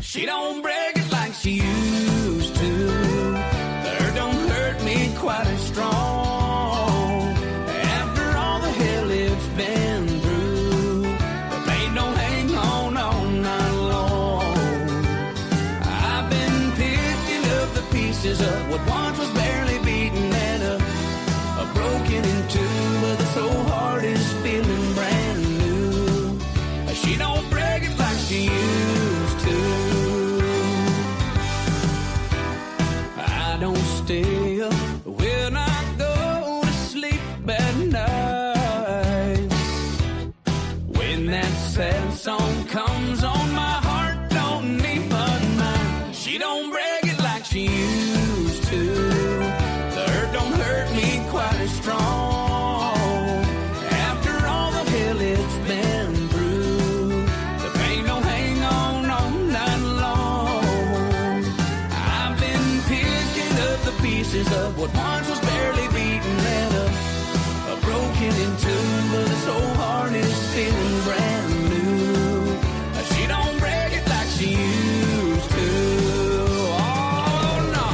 She don't break it like she used to. The hurt don't hurt me quite as strong. After all the hell it's been through, the pain don't hang on all night long. I've been picking up the pieces of what once was barely beaten and broken in two, but this whole heart is feeling brand new. She don't break it like she used to. I don't stay up when I go to sleep at night. When that sad song comes on, my heart don't need but mine. She don't break it like she used to. The hurt don't hurt me quite as strong. After all the hell it's been through, the pain don't hang on all night long. I've been picking up the pieces of what once was barely beaten and broken in two, but this whole heart is feeling brand new. She don't break it like she used to. Oh no.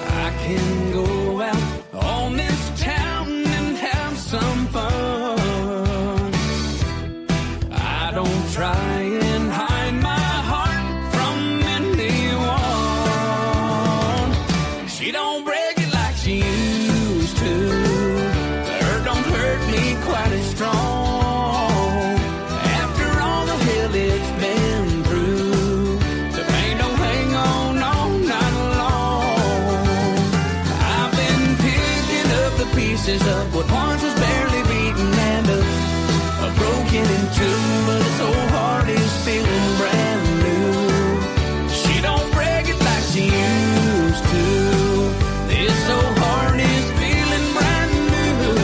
I can go out on this town and have some fun. I don't try and hide my heart from anyone. She don't break it like she used to. The hurt don't hurt me quite as strong. After all the hell it's been through, the pain don't hang on all night long. I've been picking up the pieces of what once was barely beaten and broken in two, but this whole heart is feeling brand new. She don't break it like she used to. This whole heart is feeling brand new.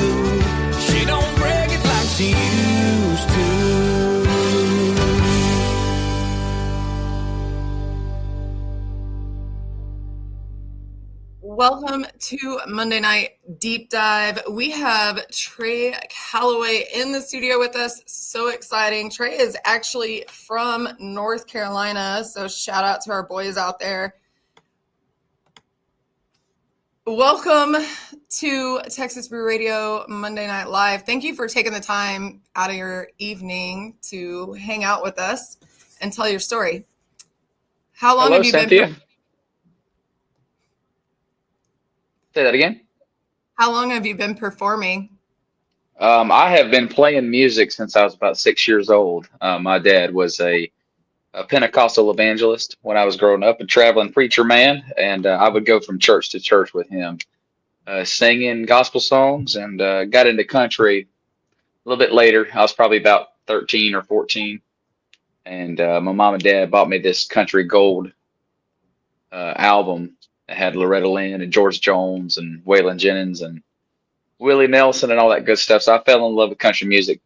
She don't break it like she used to. Welcome to Monday Night Deep Dive. We have Trey Calloway in the studio with us. So exciting. Trey is actually from North Carolina, so shout out to our boys out there. Welcome to Texas Brew Radio Monday Night Live. Thank you for taking the time out of your evening to hang out with us and tell your story. How long Hello, have you Cynthia. been? Say that again. How long have you been performing? I have been playing music since I was about 6 years old. My dad was a Pentecostal evangelist when I was growing up, a traveling preacher man, and I would go from church to church with him, singing gospel songs, and got into country a little bit later. I was probably about 13 or 14, and my mom and dad bought me this country gold album. It had Loretta Lynn and George Jones and Waylon Jennings and Willie Nelson and all that good stuff. So I fell in love with country music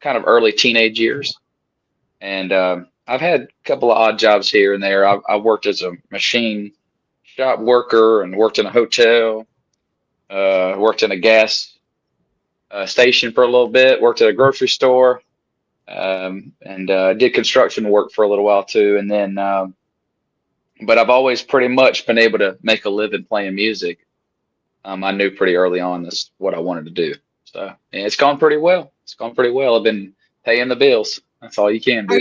kind of early teenage years. And I've had a couple of odd jobs here and there. I worked as a machine shop worker and worked in a hotel, worked in a gas station for a little bit, worked at a grocery store, and did construction work for a little while too. And then but I've always pretty much been able to make a living playing music. I knew pretty early on that's what I wanted to do. So and it's gone pretty well. It's gone pretty well. I've been paying the bills. That's all you can do.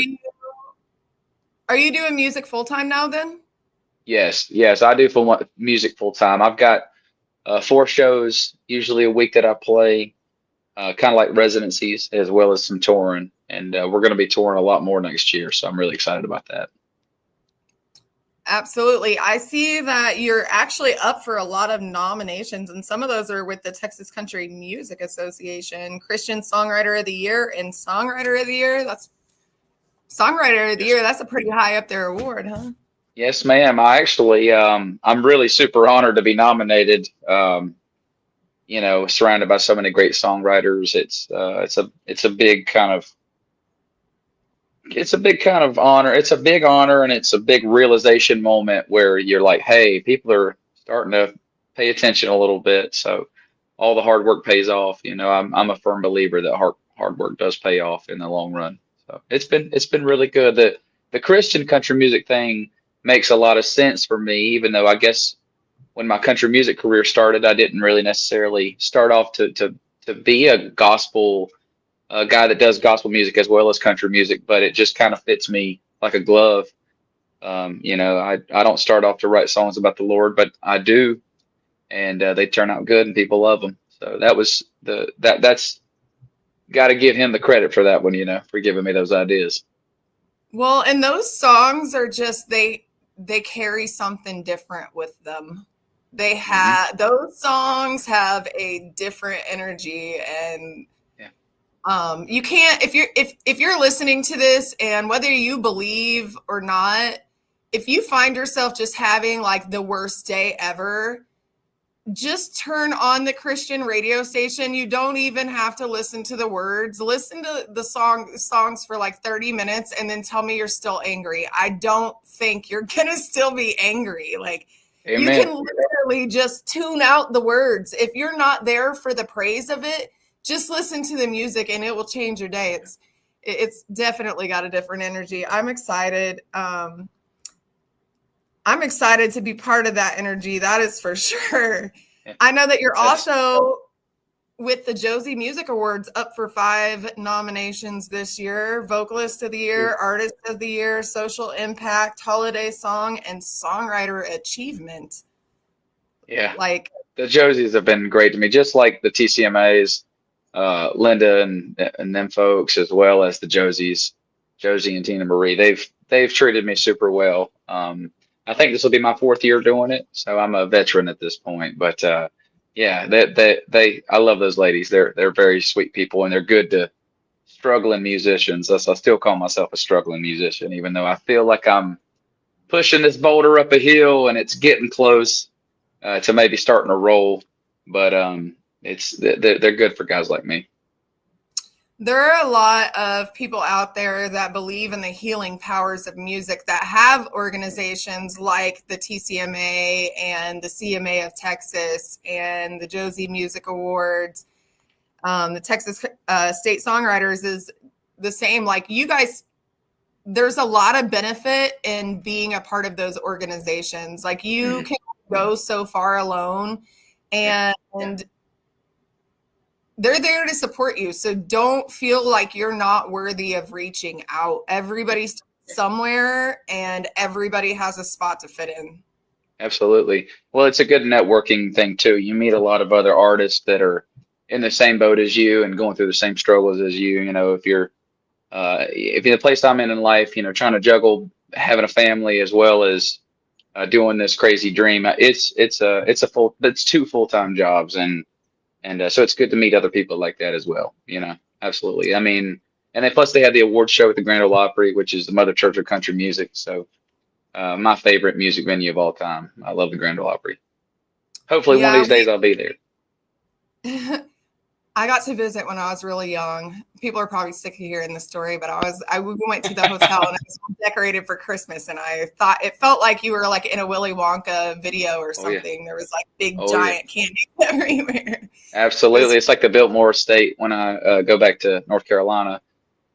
Are you doing music full time now then? Yes, I do music full time. I've got 4 shows usually a week that I play, kind of like residencies as well as some touring. And we're going to be touring a lot more next year. So I'm really excited about that. Absolutely. I see that you're actually up for a lot of nominations, and some of those are with the Texas Country Music Association, Christian Songwriter of the Year and Songwriter of the Year. That's Songwriter of the Year. That's a pretty high up there award, huh? Yes, ma'am. I actually, I'm really super honored to be nominated. Surrounded by so many great songwriters. It's a big kind of it's a big kind of honor. It's a big honor, and it's a big realization moment where you're like, hey, people are starting to pay attention a little bit. So all the hard work pays off. I'm a firm believer that hard work does pay off in the long run. So it's been really good. The Christian country music thing makes a lot of sense for me, even though I guess when my country music career started, I didn't really necessarily start off to be a gospel guy that does gospel music as well as country music, but it just kind of fits me like a glove. I don't start off to write songs about the Lord, but I do, and they turn out good, and people love them. So that's got to give him the credit for that one, for giving me those ideas. Well, and those songs are just they carry something different with them. They have those songs have a different energy, and you can't if you're listening to this, and whether you believe or not, if you find yourself just having like the worst day ever, just turn on the Christian radio station. You don't even have to listen to the words. Listen to the songs for like 30 minutes and then tell me you're still angry. I don't think you're going to still be angry. Like, Amen. You can literally just tune out the words. If you're not there for the praise of it, just listen to the music and it will change your day. It's definitely got a different energy. I'm excited. I'm excited to be part of that energy. That is for sure. I know that you're also with the Josie Music Awards up for 5 nominations this year: Vocalist of the Year, Artist of the Year, Social Impact, Holiday Song, and Songwriter Achievement. Yeah. Like the Josies have been great to me, just like the TCMAs, Linda and them folks, as well as the Josies, Josie and Tina Marie. They've treated me super well. I think this will be my 4th year doing it, so I'm a veteran at this point. But yeah, I love those ladies. They're very sweet people, and they're good to struggling musicians. I still call myself a struggling musician, even though I feel like I'm pushing this boulder up a hill and it's getting close to maybe starting to roll. But they're good for guys like me. There are a lot of people out there that believe in the healing powers of music that have organizations like the TCMA and the CMA of Texas and the Josie Music Awards. The Texas State Songwriters is the same. Like you guys, there's a lot of benefit in being a part of those organizations. Like you can go so far alone, and they're there to support you. So don't feel like you're not worthy of reaching out. Everybody's somewhere and everybody has a spot to fit in. Absolutely. Well, it's a good networking thing too. You meet a lot of other artists that are in the same boat as you and going through the same struggles as you. If you're the place I'm in life, trying to juggle having a family as well as doing this crazy dream, it's 2 full-time jobs, and so it's good to meet other people like that as well. Absolutely. I mean, and then plus they have the award show at the Grand Ole Opry, which is the mother church of country music. So my favorite music venue of all time. I love the Grand Ole Opry. Hopefully one of these days I'll be there. I got to visit when I was really young. People are probably sick of hearing the story, but we went to the hotel and it was decorated for Christmas, and I thought it felt like you were like in a Willy Wonka video or something. Oh, yeah. There was like big giant candy everywhere. Absolutely. It's like the Biltmore Estate when I go back to North Carolina,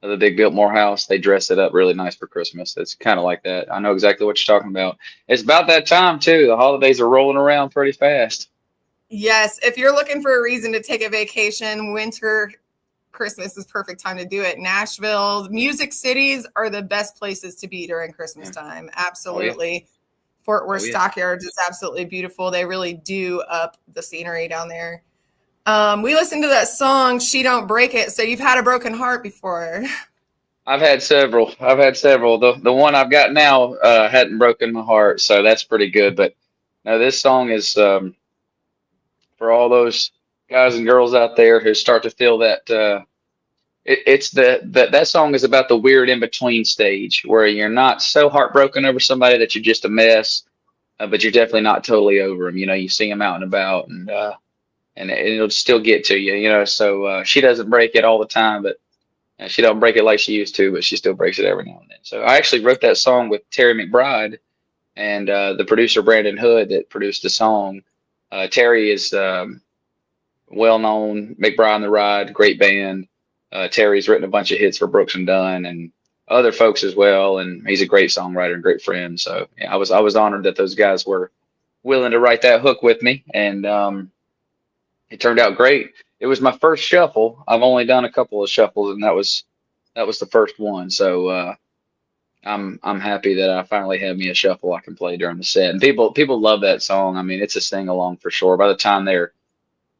the big Biltmore house. They dress it up really nice for Christmas. It's kind of like that. I know exactly what you're talking about. It's about that time too. The holidays are rolling around pretty fast. Yes, if you're looking for a reason to take a vacation, winter, Christmas is perfect time to do it. Nashville, music cities are the best places to be during Christmas time. Absolutely. Oh, yeah. Fort Worth Stockyards is absolutely beautiful. They really do up the scenery down there. We listened to that song, She Don't Break It. So you've had a broken heart before. I've had several. The one I've got now hadn't broken my heart, so that's pretty good. But no, this song is for all those guys and girls out there who start to feel that that song is about the weird in between stage where you're not so heartbroken over somebody that you're just a mess, but you're definitely not totally over them. You see them out and about, and it'll still get to you. So she doesn't break it all the time, but And she don't break it like she used to, but she still breaks it every now and then. So I actually wrote that song with Terry McBride and the producer Brandon Hood that produced the song. Terry is well known, McBride and the Ride, great band. Terry's written a bunch of hits for Brooks and Dunn and other folks as well, and he's a great songwriter and great friend. So yeah, I was honored that those guys were willing to write that hook with me, and it turned out great. It was my first shuffle. I've only done a couple of shuffles, and that was the first one. So I'm happy that I finally have me a shuffle I can play during the set. And people love that song. I mean, it's a sing along for sure. By the time they're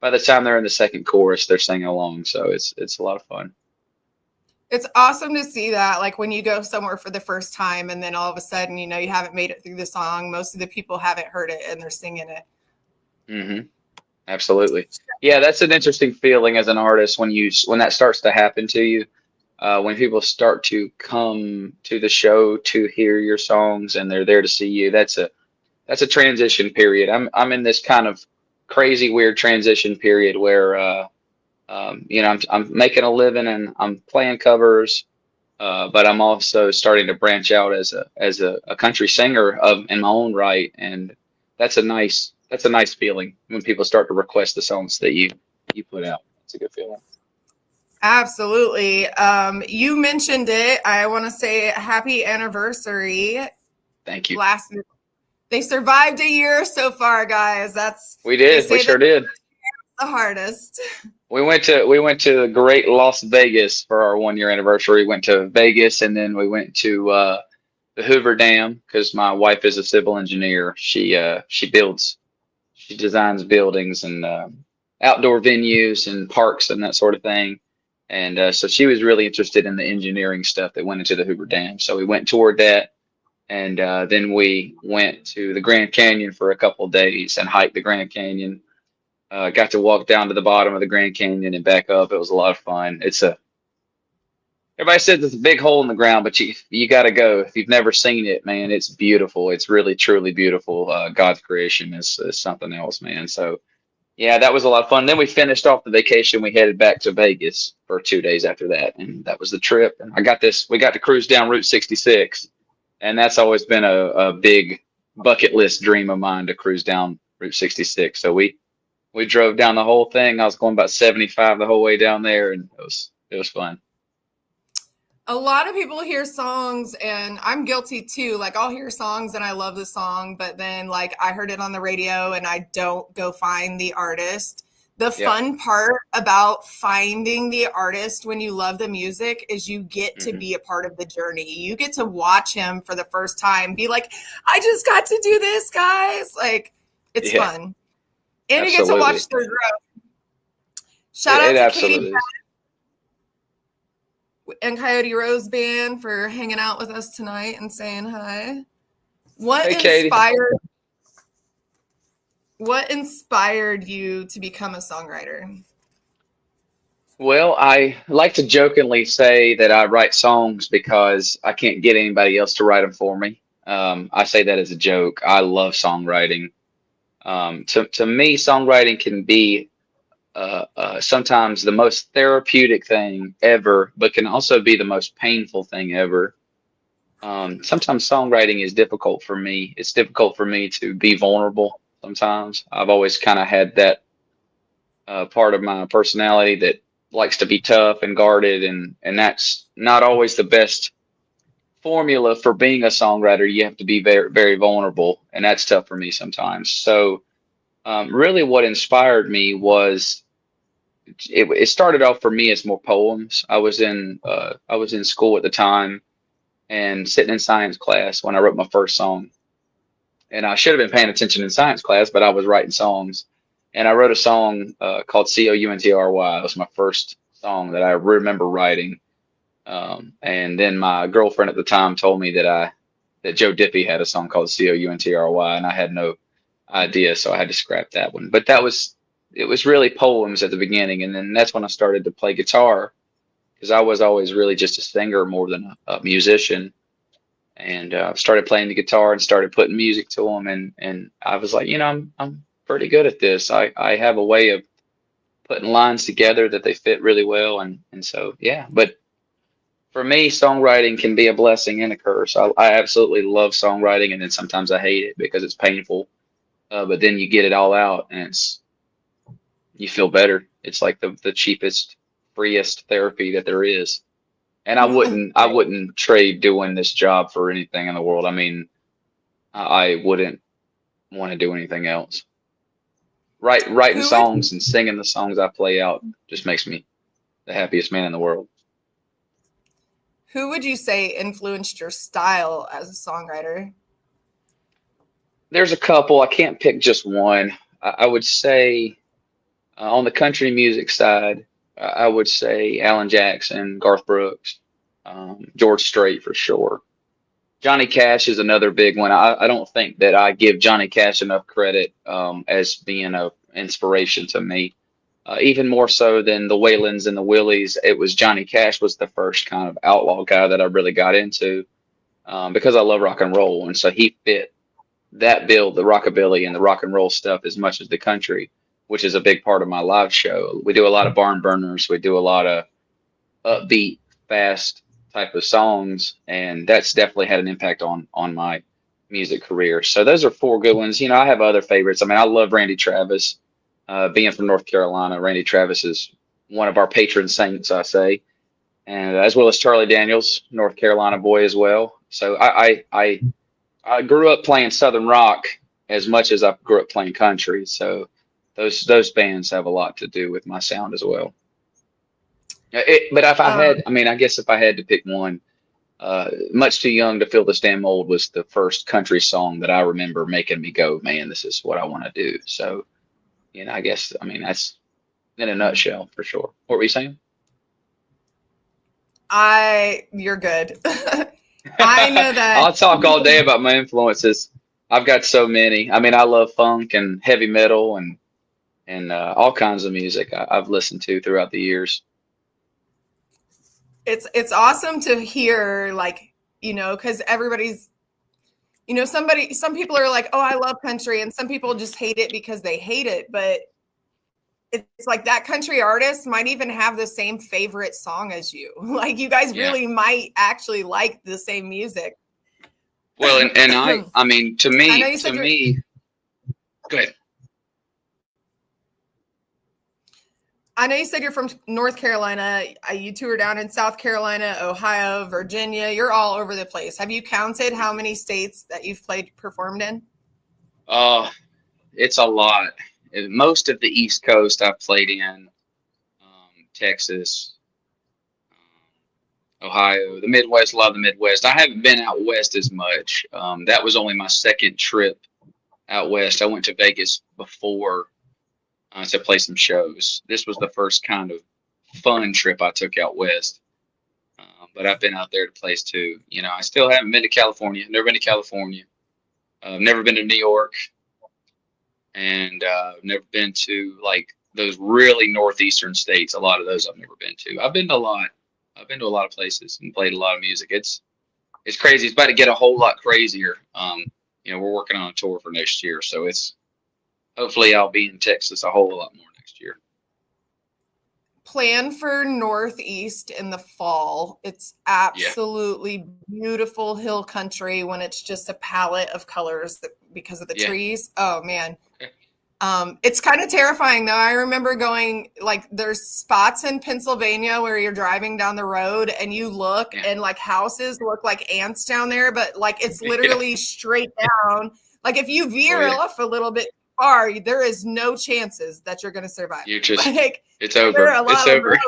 in the second chorus, they're singing along. So it's a lot of fun. It's awesome to see that, like when you go somewhere for the first time and then all of a sudden, you know, you haven't made it through the song. Most of the people haven't heard it and they're singing it. Mm-hmm. Absolutely. Yeah, that's an interesting feeling as an artist when that starts to happen to you. When people start to come to the show to hear your songs and they're there to see you, that's a transition period. I'm in this kind of crazy, weird transition period where you know, I'm making a living and I'm playing covers, but I'm also starting to branch out as a country singer in my own right, and that's a nice feeling when people start to request the songs that you put out. It's a good feeling. Absolutely. You mentioned it. I want to say happy anniversary. Thank you. They survived a year so far, guys. We did. We sure did. The hardest. We went to the great Las Vegas for our 1 year anniversary. Went to Vegas, and then we went to the Hoover Dam because my wife is a civil engineer. She designs buildings and outdoor venues and parks and that sort of thing. And so she was really interested in the engineering stuff that went into the Hoover Dam. So we went and toured that, and then we went to the Grand Canyon for a couple of days and hiked the Grand Canyon. Got to walk down to the bottom of the Grand Canyon and back up. It was a lot of fun. Everybody says it's a big hole in the ground, but you got to go. If you've never seen it, man, it's beautiful. It's really, truly beautiful. God's creation is something else, man. So yeah, that was a lot of fun. Then we finished off the vacation. We headed back to Vegas for 2 days after that, and that was the trip. And we got to cruise down Route 66, and that's always been a big bucket list dream of mine to cruise down Route 66. So we drove down the whole thing. I was going about 75 the whole way down there, and it was fun. A lot of people hear songs, and I'm guilty too. Like, I'll hear songs and I love the song, but then like I heard it on the radio and I don't go find the artist. The fun part about finding the artist when you love the music is you get to be a part of the journey. You get to watch him for the first time, be like, I just got to do this, guys. Like, it's fun. And you get to watch their growth. Shout out to Katie and Coyote Rose Band for hanging out with us tonight and saying hi. What inspired you to become a songwriter? Well, I like to jokingly say that I write songs because I can't get anybody else to write them for me. I say that as a joke. I love songwriting. To me, songwriting can be sometimes the most therapeutic thing ever, but can also be the most painful thing ever. Sometimes songwriting is difficult for me. It's difficult for me to be vulnerable sometimes. I've always kind of had that part of my personality that likes to be tough and guarded, and that's not always the best formula for being a songwriter. You have to be very, very vulnerable, and that's tough for me sometimes. So really what inspired me was it started off for me as more poems. I was in school at the time and sitting in science class when I wrote my first song, and I should have been paying attention in science class, but I was writing songs, and I wrote a song called Country. It was my first song that I remember writing. And then my girlfriend at the time told me that Joe Diffie had a song called Country, and I had no idea, so I had to scrap that one. But it was really poems at the beginning, and then that's when I started to play guitar, because I was always really just a singer more than a musician. And started playing the guitar and started putting music to them, and I was like, I'm pretty good at this. I have a way of putting lines together that they fit really well, and so yeah. But For me, songwriting can be a blessing and a curse. I absolutely love songwriting, and then sometimes I hate it because it's painful. But then you get it all out, and you feel better. It's like the cheapest, freest therapy that there is. And I Right. wouldn't trade doing this job for anything in the world. I mean, I wouldn't want to do anything else. Writing Who would songs and singing the songs I play out just makes me the happiest man in the world. who would you say influenced your style as a songwriter? There's a couple. I can't pick just one. I would say on the country music side, I would say Alan Jackson, Garth Brooks, George Strait for sure. Johnny Cash is another big one. I don't think that I give Johnny Cash enough credit as being a inspiration to me. Even more so than the Whalens and the Willies, it was Johnny Cash was the first kind of outlaw guy that I really got into because I love rock and roll, and so he fit that bill, the rockabilly and the rock and roll stuff, as much as the country, which is a big part of my live show. We do a lot of barn burners. We do a lot of upbeat, fast type of songs, and that's definitely had an impact on my music career. So those are four good ones. I have other favorites. I mean, I love Randy Travis. Being from North Carolina, Randy Travis is one of our patron saints, I say, and as well as Charlie Daniels, North Carolina boy as well. So I grew up playing Southern rock as much as I grew up playing country. So those bands have a lot to do with my sound as well. But if I Um, had, I mean, I guess if I had to pick one, Much Too Young to Feel the Damn Old was the first country song that I remember making me go, man, this is what I want to do. So, I guess, I mean, that's in a nutshell for sure. What were you saying? you're good. I know that. I'll talk all day about my influences. I've got so many. I mean, I love funk and heavy metal and all kinds of music I've listened to throughout the years. It's awesome to hear, like, because everybody's, some people are like, oh, I love country, and some people just hate it because they hate it. But it's like that country artist might even have the same favorite song as you. Like, you guys Yeah. really might actually like the same music. Well, and I mean, to I know me, you said go ahead. I know you said you're from North Carolina. You tour down in South Carolina, Ohio, Virginia. You're all over the place. Have you counted how many states that you've performed in? It's a lot. Most of the East Coast I've played in, Texas, Ohio, the Midwest, a lot of the Midwest. I haven't been out west as much. That was only my second trip out west. I went to Vegas before to play some shows. This was the first kind of fun trip I took out west. But I've been out there to place too. I still haven't been to California. Never been to California. Never been to New York. And never been to like those really northeastern states. A lot of those I've never been to. I've been to a lot. I've been to a lot of places and played a lot of music. It's crazy. It's about to get a whole lot crazier. We're working on a tour for next year, so hopefully I'll be in Texas a whole lot more next year. Plan for Northeast in the fall. It's absolutely beautiful hill country when it's just a palette of colors because of the trees. Oh man. It's kind of terrifying though. I remember going, like, there's spots in Pennsylvania where you're driving down the road and you look and like houses look like ants down there, but like it's literally straight down. Like if you veer off a little bit far, there is no chances that you're going to survive. You just, like, it's over. It's over.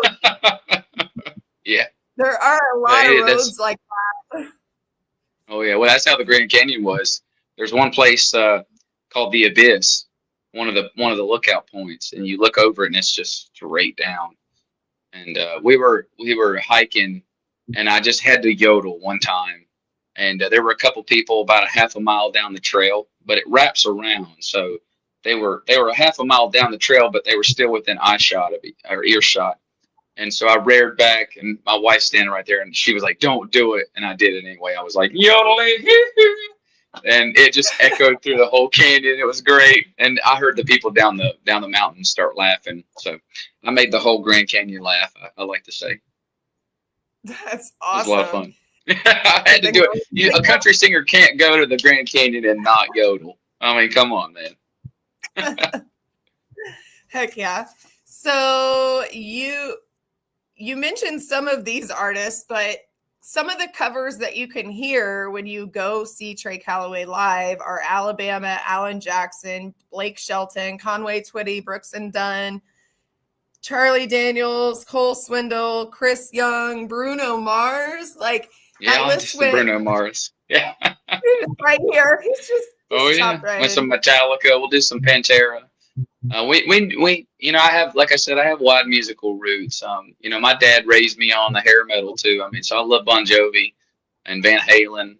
Yeah. There are a lot of roads like that. Oh yeah. Well, that's how the Grand Canyon was. There's one place called the Abyss, one of the lookout points, and you look over it and it's just straight down. And we were hiking, and I just had to yodel one time, and there were a couple people about a half a mile down the trail, but it wraps around, so they were a half a mile down the trail, but they were still within earshot. And so I reared back, and my wife's standing right there, and she was like, "Don't do it," and I did it anyway. I was like yodeling. And it just echoed through the whole canyon. It was great. And I heard the people down the mountain start laughing. So I made the whole Grand Canyon laugh, I like to say. That's It was a lot of awesome. fun. I had to do it. A country singer can't go to the Grand Canyon and not yodel. I mean, come on, man. Heck yeah. So you mentioned some of these artists, but some of the covers that you can hear when you go see Trey Calloway live are Alabama, Alan Jackson, Blake Shelton, Conway Twitty, Brooks and Dunn, Charlie Daniels, Cole Swindle, Chris Young, Bruno Mars. Like Yeah, that I'll do list some went Bruno Mars. Yeah. right here. He's Yeah. chopped right With some in. Metallica, we'll do some Pantera. We, you know, like I said, I have wide musical roots. You know, my dad raised me on the hair metal too. I mean, so I love Bon Jovi and Van Halen.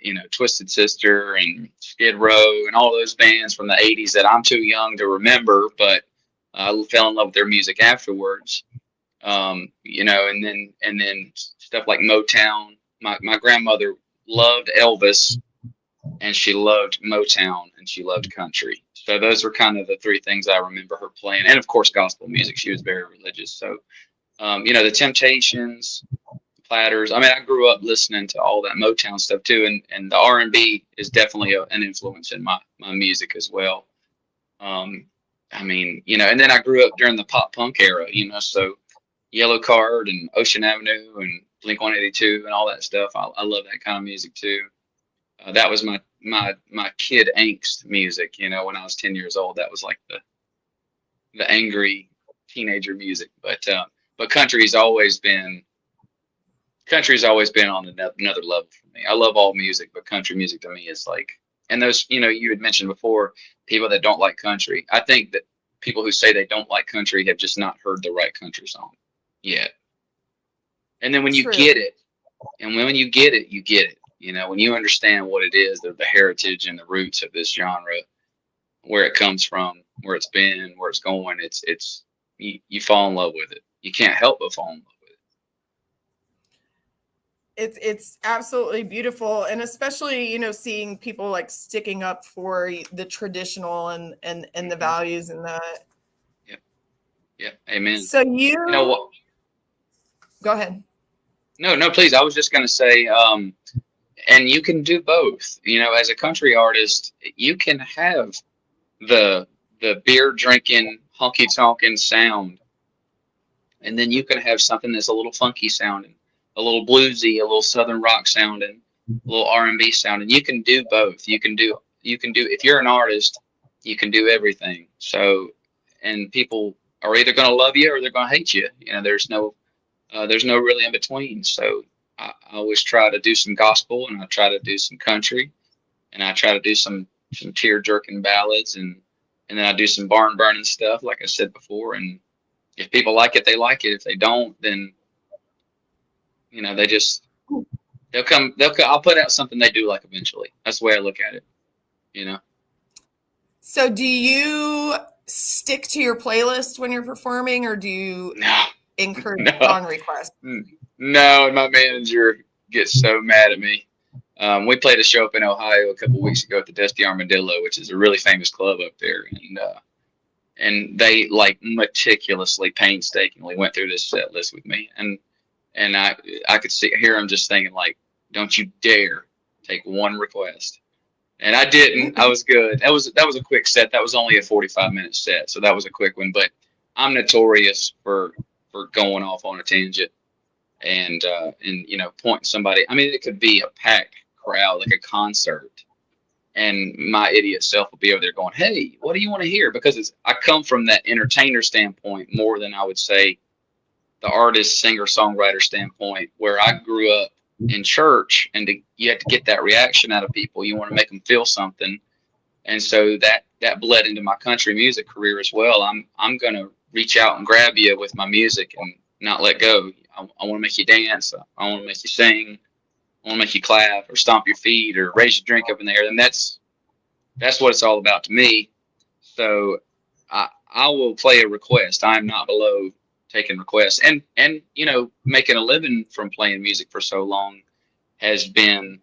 You know, Twisted Sister and Skid Row and all those bands from the '80s that I'm too young to remember, but I fell in love with their music afterwards. You know, and then stuff like Motown. My grandmother loved Elvis, and she loved Motown, and she loved country. So those were kind of the three things I remember her playing, and of course gospel music. She was very religious. So you know, the Temptations, Platters. I mean, I grew up listening to all that Motown stuff too, and the R&B is definitely an influence in my music as well. I mean, you know, and then I grew up during the pop punk era, you know, so Yellow Card and Ocean Avenue and Blink 182 and all that stuff. I love that kind of music too. That was my kid angst music, you know, when I was 10 years old. That was like the angry teenager music. But country's always been on another level for me. I love all music, but country music to me is like, and those, you know, you had mentioned before, people that don't like country. I think that people who say they don't like country have just not heard the right country song yet. And then when you get it, you get it. You know, when you understand what it is, the heritage and the roots of this genre, where it comes from, where it's been, where it's going, you fall in love with it. You can't help but fall in love with it. It's absolutely beautiful, and especially, you know, seeing people like sticking up for the traditional and the values and that. Yeah. Amen. So you know what? Go ahead. No, please. I was just going to say, and you can do both. You know, as a country artist, you can have the beer drinking, honky-tonkin sound, and then you can have something that's a little funky sounding, a little bluesy, a little southern rock sounding, a little R&B sounding. You can do both. You can do if you're an artist, you can do everything. So, and people are either going to love you or they're going to hate you. You know, there's no really in between. So I always try to do some gospel, and I try to do some country, and I try to do some tear jerking ballads, and then I do some barn burning stuff, like I said before. And if people like it, they like it. If they don't, then, you know, they'll come. I'll put out something they do like eventually. That's the way I look at it, you know. So do you stick to your playlist when you're performing, or do you encourage song requests? No, my manager gets so mad at me. We played a show up in Ohio a couple weeks ago at the Dusty Armadillo, which is a really famous club up there, and they like meticulously, painstakingly went through this set list with me, and I could hear them just thinking like, "Don't you dare take one request." And I didn't. I was good. That was a quick set. That was only a 45-minute set, so that was a quick one. But I'm notorious for going off on a tangent and you know, pointing somebody. I mean, it could be a packed crowd, like a concert, and my idiot self will be over there going, "Hey, what do you want to hear?" Because I come from that entertainer standpoint more than I would say the artist, singer, songwriter standpoint, where I grew up in church, and you have to get that reaction out of people. You want to make them feel something, and so that bled into my country music career as well. I'm gonna reach out and grab you with my music and not let go. I want to make you dance. I want to make you sing. I want to make you clap or stomp your feet or raise your drink up in the air. And that's what it's all about to me. So I will play a request. I'm not below taking requests, and you know, making a living from playing music for so long has been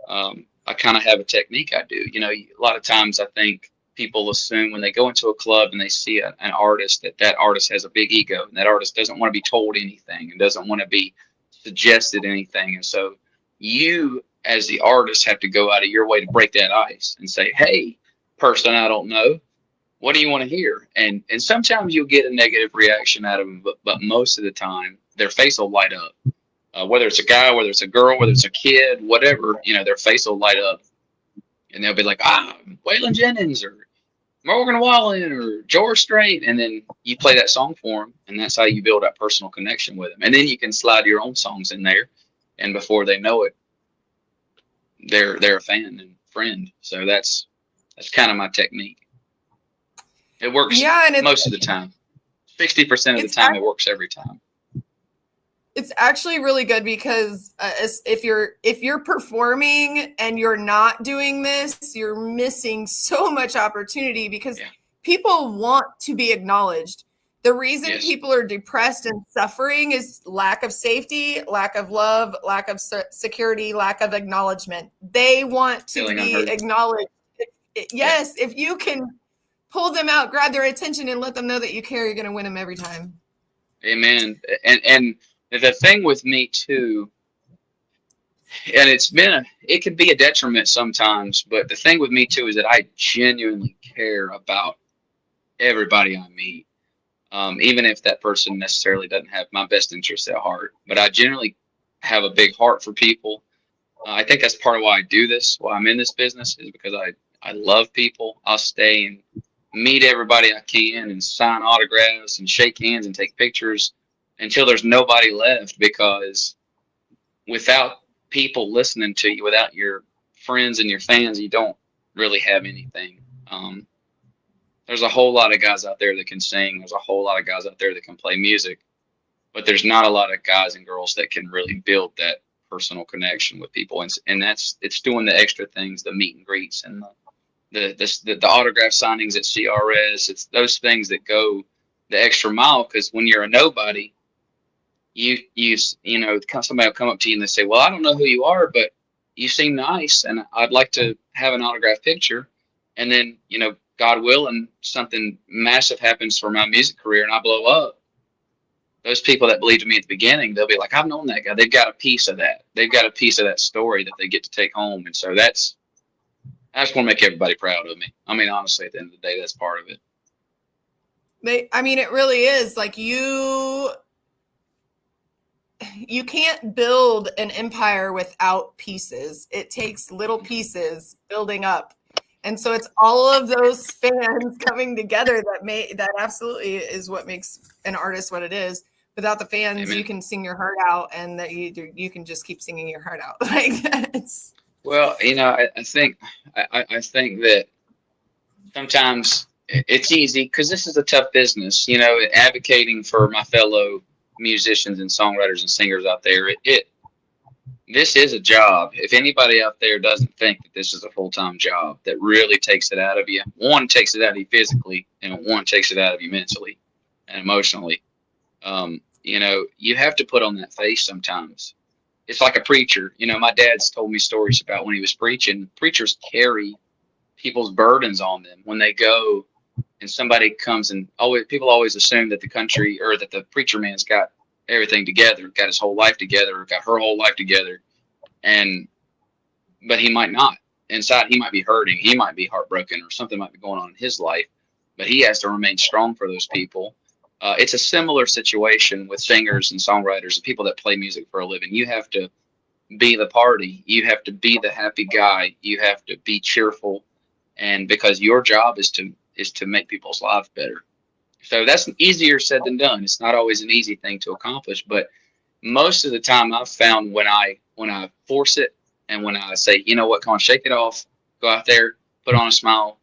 I kind of have a technique I do. You know, a lot of times I think people assume when they go into a club and they see an artist that artist has a big ego, and that artist doesn't want to be told anything and doesn't want to be suggested anything. And so you, as the artist, have to go out of your way to break that ice and say, hey, person I don't know, what do you want to hear? And sometimes you'll get a negative reaction out of them, but most of the time their face will light up. Whether it's a guy, whether it's a girl, whether it's a kid, whatever, their face will light up. And they'll be like, Waylon Jennings or Morgan Wallen or George Strait. And then you play that song for them. And that's how you build that personal connection with them. And then you can slide your own songs in there. And before they know it, they're a fan and friend. So that's kind of my technique. It works most of the time. 60% of the time, it works every time. It's actually really good because if you're performing and you're not doing this, you're missing so much opportunity because people want to be acknowledged. The reason people are depressed and suffering is lack of safety, lack of love, lack of security, lack of acknowledgement. They want to be acknowledged. If you can pull them out, grab their attention, and let them know that you care, you're going to win them every time. Amen. And the thing with me too, and it can be a detriment sometimes, but the thing with me too is that I genuinely care about everybody I meet. Even if that person necessarily doesn't have my best interests at heart, but I generally have a big heart for people. I think that's part of why I do this, why I'm in this business, is because I love people. I'll stay and meet everybody I can and sign autographs and shake hands and take pictures until there's nobody left, because without people listening to you, without your friends and your fans, you don't really have anything. There's a whole lot of guys out there that can sing. There's a whole lot of guys out there that can play music, but there's not a lot of guys and girls that can really build that personal connection with people. And it's doing the extra things, the meet and greets and the autograph signings at CRS. It's those things that go the extra mile, because when you're a nobody, somebody will come up to you and they say, well, I don't know who you are, but you seem nice and I'd like to have an autograph picture. And then, God willing, something massive happens for my music career and I blow up. Those people that believed in me at the beginning, they'll be like, I've known that guy. They've got a piece of that. They've got a piece of that story that they get to take home. And so I just want to make everybody proud of me. I mean, honestly, at the end of the day, that's part of it. It really is. Like you can't build an empire without pieces. It takes little pieces building up. And so it's all of those fans coming together that absolutely is what makes an artist what it is. Without the fans, Amen. You can sing your heart out, and that you can just keep singing your heart out. Like that's. Well, I think that sometimes it's easy because this is a tough business. Advocating for my fellow musicians and songwriters and singers out there, this is a job. If anybody out there doesn't think that this is a full-time job that really takes it out of you, one takes it out of you physically, and one takes it out of you mentally and emotionally. You have to put on that face sometimes. It's like a preacher. My dad's told me stories about when he was preaching. Preachers carry people's burdens on them when they go, and somebody comes and people always assume that the country or that the preacher man's got everything together, got his whole life together, or got her whole life together, but he might not. Inside, he might be hurting, he might be heartbroken, or something might be going on in his life, but he has to remain strong for those people. It's a similar situation with singers and songwriters and people that play music for a living. You have to be the party, you have to be the happy guy, you have to be cheerful, and because your job is to make people's lives better. So that's easier said than done. It's not always an easy thing to accomplish, but most of the time I've found when I force it and when I say, you know what, come on, shake it off, go out there, put on a smile,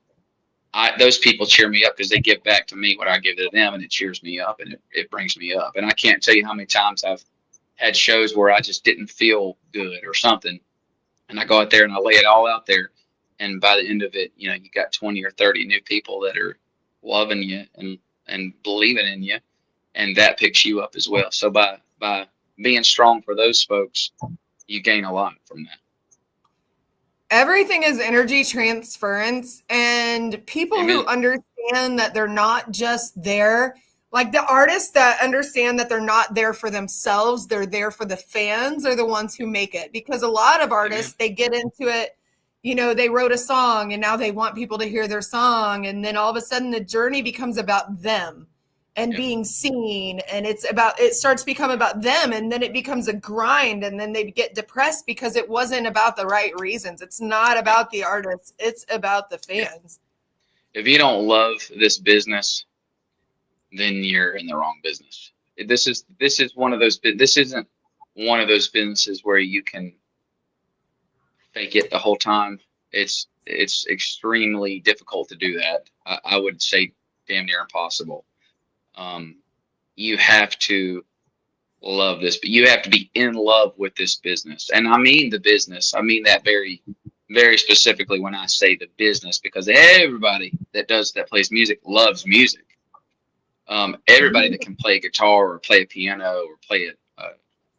those people cheer me up because they give back to me what I give to them, and it cheers me up and it brings me up. And I can't tell you how many times I've had shows where I just didn't feel good or something, and I go out there and I lay it all out there, and by the end of it, you got 20 or 30 new people that are loving you and believing in you, and that picks you up as well. So by being strong for those folks, you gain a lot from that. Everything is energy transference, and people Amen. who understand that they're not just there, like the artists that understand that they're not there for themselves, they're there for the fans, are the ones who make it. Because a lot of artists, Amen. they get into it, they wrote a song and now they want people to hear their song, and then all of a sudden the journey becomes about them and Yeah. being seen, and it starts to become about them, and then it becomes a grind, and then they get depressed because it wasn't about the right reasons. It's not about the artists, it's about the fans. If you don't love this business, then you're in the wrong business. This is one of those. This isn't one of those businesses where you can fake it the whole time. It's extremely difficult to do that. I would say damn near impossible. You have to love this, but you have to be in love with this business. And I mean the business. I mean that very, very specifically when I say the business, because everybody that plays music loves music. Everybody that can play guitar or play a piano or play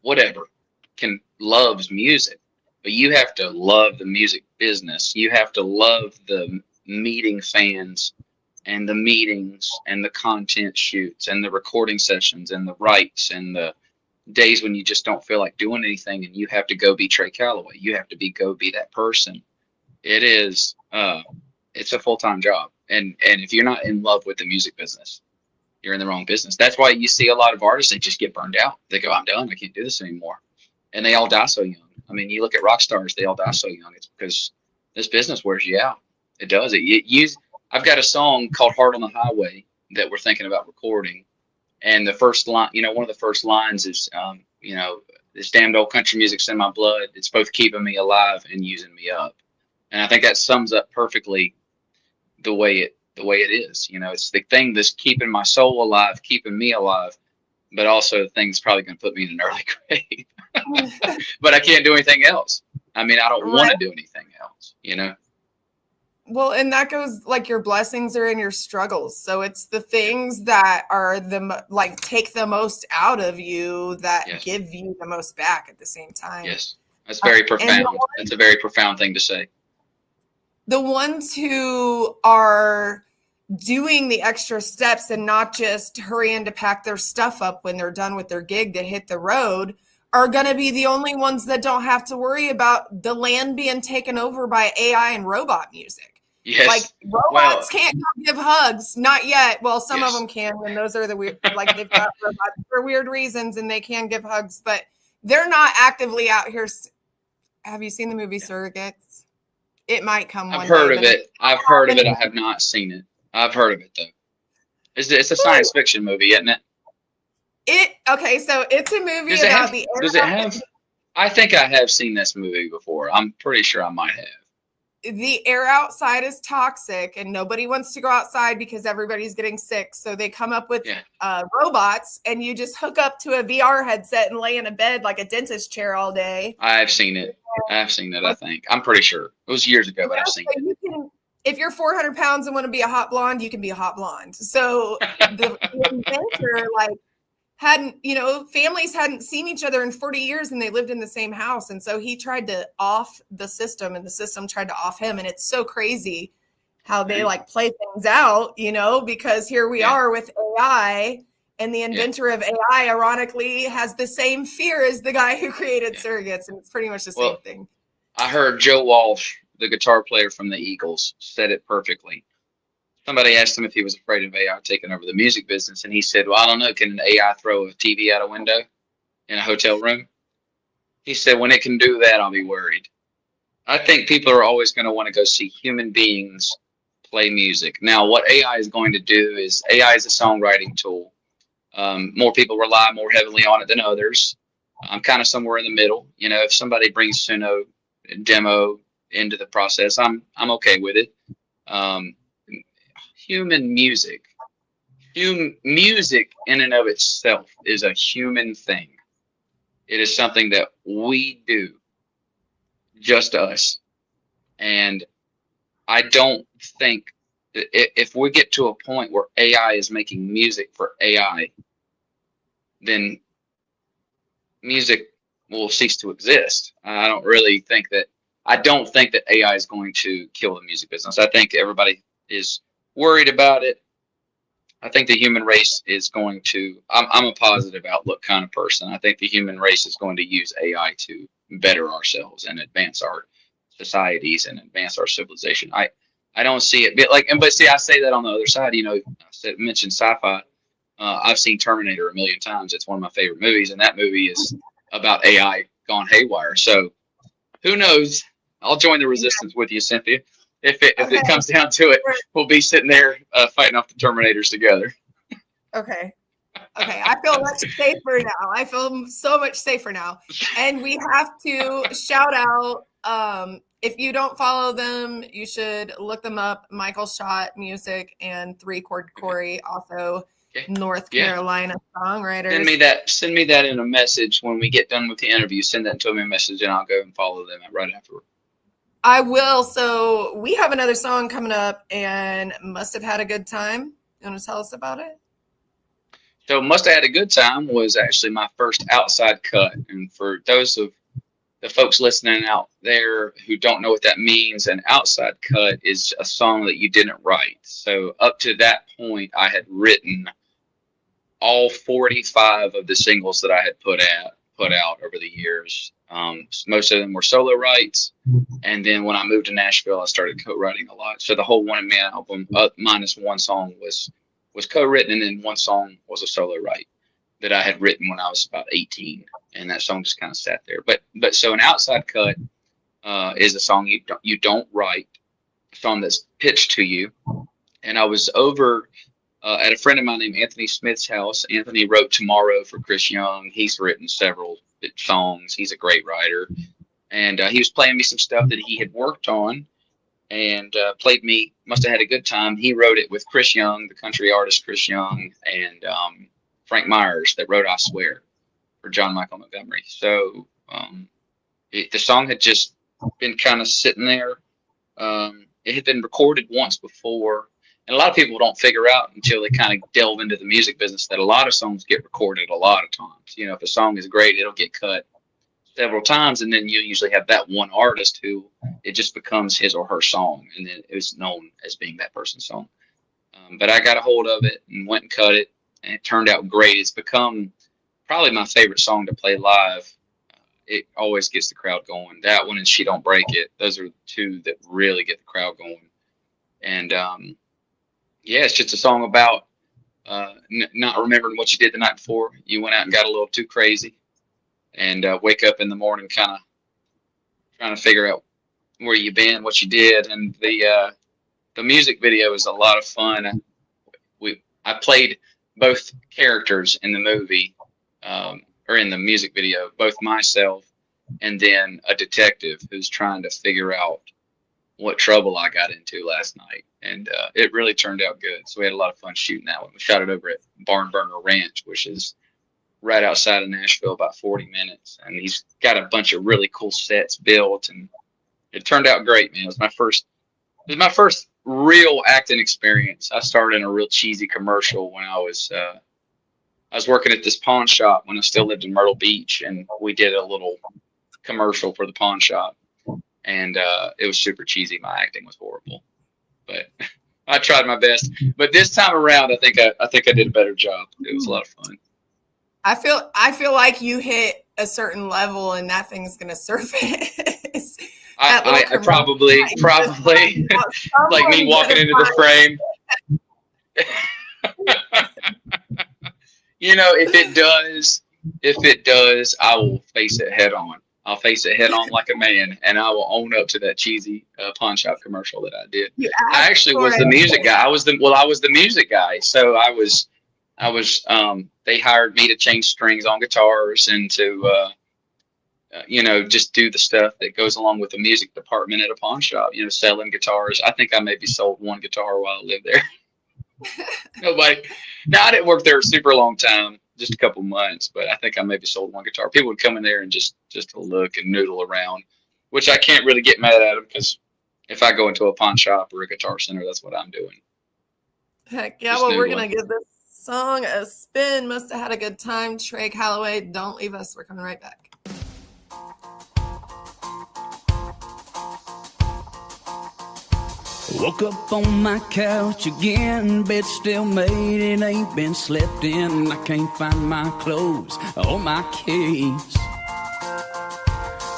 whatever loves music, but you have to love the music business. You have to love the meeting fans and the meetings and the content shoots and the recording sessions and the writes and the days when you just don't feel like doing anything and you have to go be Trey Calloway. You have to go be that person. It's a full-time job. And if you're not in love with the music business, you're in the wrong business. That's why you see a lot of artists that just get burned out. They go, I'm done. I can't do this anymore. And they all die so young. I mean, you look at rock stars, they all die so young. It's because this business wears you out. It does. I've got a song called Heart on the Highway that we're thinking about recording. And the first line, one of the first lines is, this damned old country music's in my blood. It's both keeping me alive and using me up. And I think that sums up perfectly the way it is. It's the thing that's keeping my soul alive, keeping me alive, but also the thing that's probably going to put me in an early grave. But I can't do anything else. I mean, I don't want to do anything else, Well, and that goes like your blessings are in your struggles. So it's the things that are take the most out of you that give you the most back at the same time. Yes. That's very profound. That's a very profound thing to say. The ones who are doing the extra steps and not just hurrying to pack their stuff up when they're done with their gig to hit the road are going to be the only ones that don't have to worry about the land being taken over by AI and robot music. Yes. Like robots can't go give hugs. Not yet. Well, some of them can, and those are the weird, like they've got robots for weird reasons and they can give hugs, but they're not actively out here. Have you seen the movie Surrogates? It might come one day. I've heard of it. I have not seen it. I've heard of it though. It's a science fiction movie, isn't it? Okay, so it's a movie about the air. Does it have? I think I have seen this movie before. I'm pretty sure I might have. The air outside is toxic and nobody wants to go outside because everybody's getting sick. So they come up with robots, and you just hook up to a VR headset and lay in a bed like a dentist chair all day. I've seen it. I think. I'm pretty sure. It was years ago, but I've seen it. If you're 400 pounds and want to be a hot blonde, you can be a hot blonde. So the inventor families hadn't seen each other in 40 years and they lived in the same house. And so he tried to off the system and the system tried to off him. And it's so crazy how they play things out, because here we are with AI, and the inventor of AI ironically has the same fear as the guy who created Surrogates. And it's pretty much the same thing. I heard Joe Walsh, the guitar player from the Eagles, said it perfectly. Somebody asked him if he was afraid of AI taking over the music business, and he said, well, I don't know, can an AI throw a TV out a window in a hotel room? He said, when it can do that, I'll be worried. I think people are always going to want to go see human beings play music. Now, what AI is going to do is AI is a songwriting tool. More people rely more heavily on it than others. I'm kind of somewhere in the middle. If somebody brings Suno demo into the process, I'm okay with it. Human music in and of itself is a human thing. It is something that we do, just us. And I don't think that if we get to a point where AI is making music for AI, then music will cease to exist. I don't really think that. I don't think that AI is going to kill the music business. I think everybody is worried about it. I think the human race is going to, I'm a positive outlook kind of person. I think the human race is going to use AI to better ourselves and advance our societies and advance our civilization. I don't see it but see, I say that on the other side, mentioned sci-fi. I've seen Terminator a million times. It's one of my favorite movies, and that movie is about AI gone haywire. So who knows? I'll join the resistance with you, Cynthia. If it comes down to it, we'll be sitting there fighting off the Terminators together. Okay. I feel much safer now. I feel so much safer now. And we have to shout out, if you don't follow them, you should look them up. Michael Schott Music and 3 Chord Corey, also North Carolina songwriters. Send me that in a message when we get done with the interview. Send that to me a message, and I'll go and follow them right afterward. I will. So we have another song coming up, and Must Have Had a Good Time. You want to tell us about it? So Must Have Had a Good Time was actually my first outside cut. And for those of the folks listening out there who don't know what that means, an outside cut is a song that you didn't write. So up to that point, I had written all 45 of the singles that I had put out over the years. Most of them were solo writes. And then when I moved to Nashville, I started co-writing a lot. So the whole one-man album, minus one song, was co-written, and then one song was a solo write that I had written when I was about 18. And that song just kind of sat there. But so an outside cut is a song you don't write, a song that's pitched to you. And I was over at a friend of mine named Anthony Smith's house. Anthony wrote Tomorrow for Chris Young. He's written several songs. He's a great writer. And he was playing me some stuff that he had worked on, and played me Must Have Had a Good Time. He wrote it with Chris Young, the country artist Chris Young, and Frank Myers that wrote I Swear for John Michael Montgomery. So the song had just been kind of sitting there. It had been recorded once before. And a lot of people don't figure out until they kind of delve into the music business that a lot of songs get recorded a lot of times. If a song is great, it'll get cut several times, and then you usually have that one artist who it just becomes his or her song, and then it's known as being that person's song. But I got a hold of it and went and cut it, and it turned out great. It's become probably my favorite song to play live. It always gets the crowd going. That one and She Don't Break It. Those are the two that really get the crowd going. And it's just a song about not remembering what you did the night before. You went out and got a little too crazy, and wake up in the morning kind of trying to figure out where you've been, what you did. And the music video is a lot of fun. I played both characters in the movie, or in the music video, both myself and then a detective who's trying to figure out what trouble I got into last night. And it really turned out good. So we had a lot of fun shooting that one. We shot it over at Barn Burner Ranch, which is right outside of Nashville, about 40 minutes. And he's got a bunch of really cool sets built, and it turned out great, man. It was my first real acting experience. I started in a real cheesy commercial when I was working at this pawn shop when I still lived in Myrtle Beach, and we did a little commercial for the pawn shop. And it was super cheesy. My acting was horrible, but I tried my best. But this time around, I think I did a better job. It was a lot of fun. I feel like you hit a certain level, and that thing's gonna surface. I probably like me walking into the frame. If it does, I will face it head on. I'll face it head on like a man, and I will own up to that cheesy pawn shop commercial that I did. I actually was the music guy. I was the music guy. So I was. They hired me to change strings on guitars and to, just do the stuff that goes along with the music department at a pawn shop. Selling guitars. I think I maybe sold one guitar while I lived there. Nobody. Now I didn't work there a super long time. Just a couple months, but I think I maybe sold one guitar. People would come in there and just to look and noodle around, which I can't really get mad at them, because if I go into a pawn shop or a guitar center, that's what I'm doing. Heck yeah! Well, we're gonna give this song a spin. Must Have Had a Good Time. Trey Calloway, Don't Leave Us. We're coming right back. Woke up on my couch again, bed still made, it ain't been slept in. I can't find my clothes or my keys.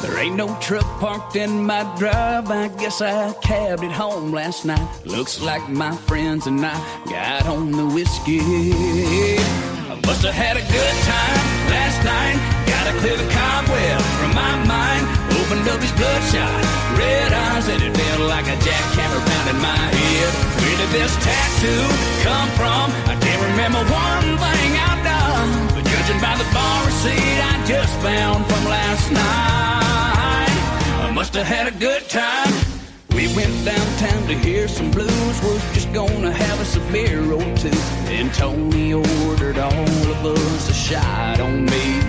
There ain't no truck parked in my drive, I guess I cabbed it home last night. Looks like my friends and I got on the whiskey. I must have had a good time last night. Gotta clear the cobwebs from my mind. Opened up his bloodshot red eyes and it felt like a jackhammer pounding my head. Where did this tattoo come from? I can't remember one thing I've done, but judging by the bar receipt I just found from last night, I must have had a good time. We went downtown to hear some blues, was just gonna have us a beer or two. Then Tony ordered all of us a shot on me.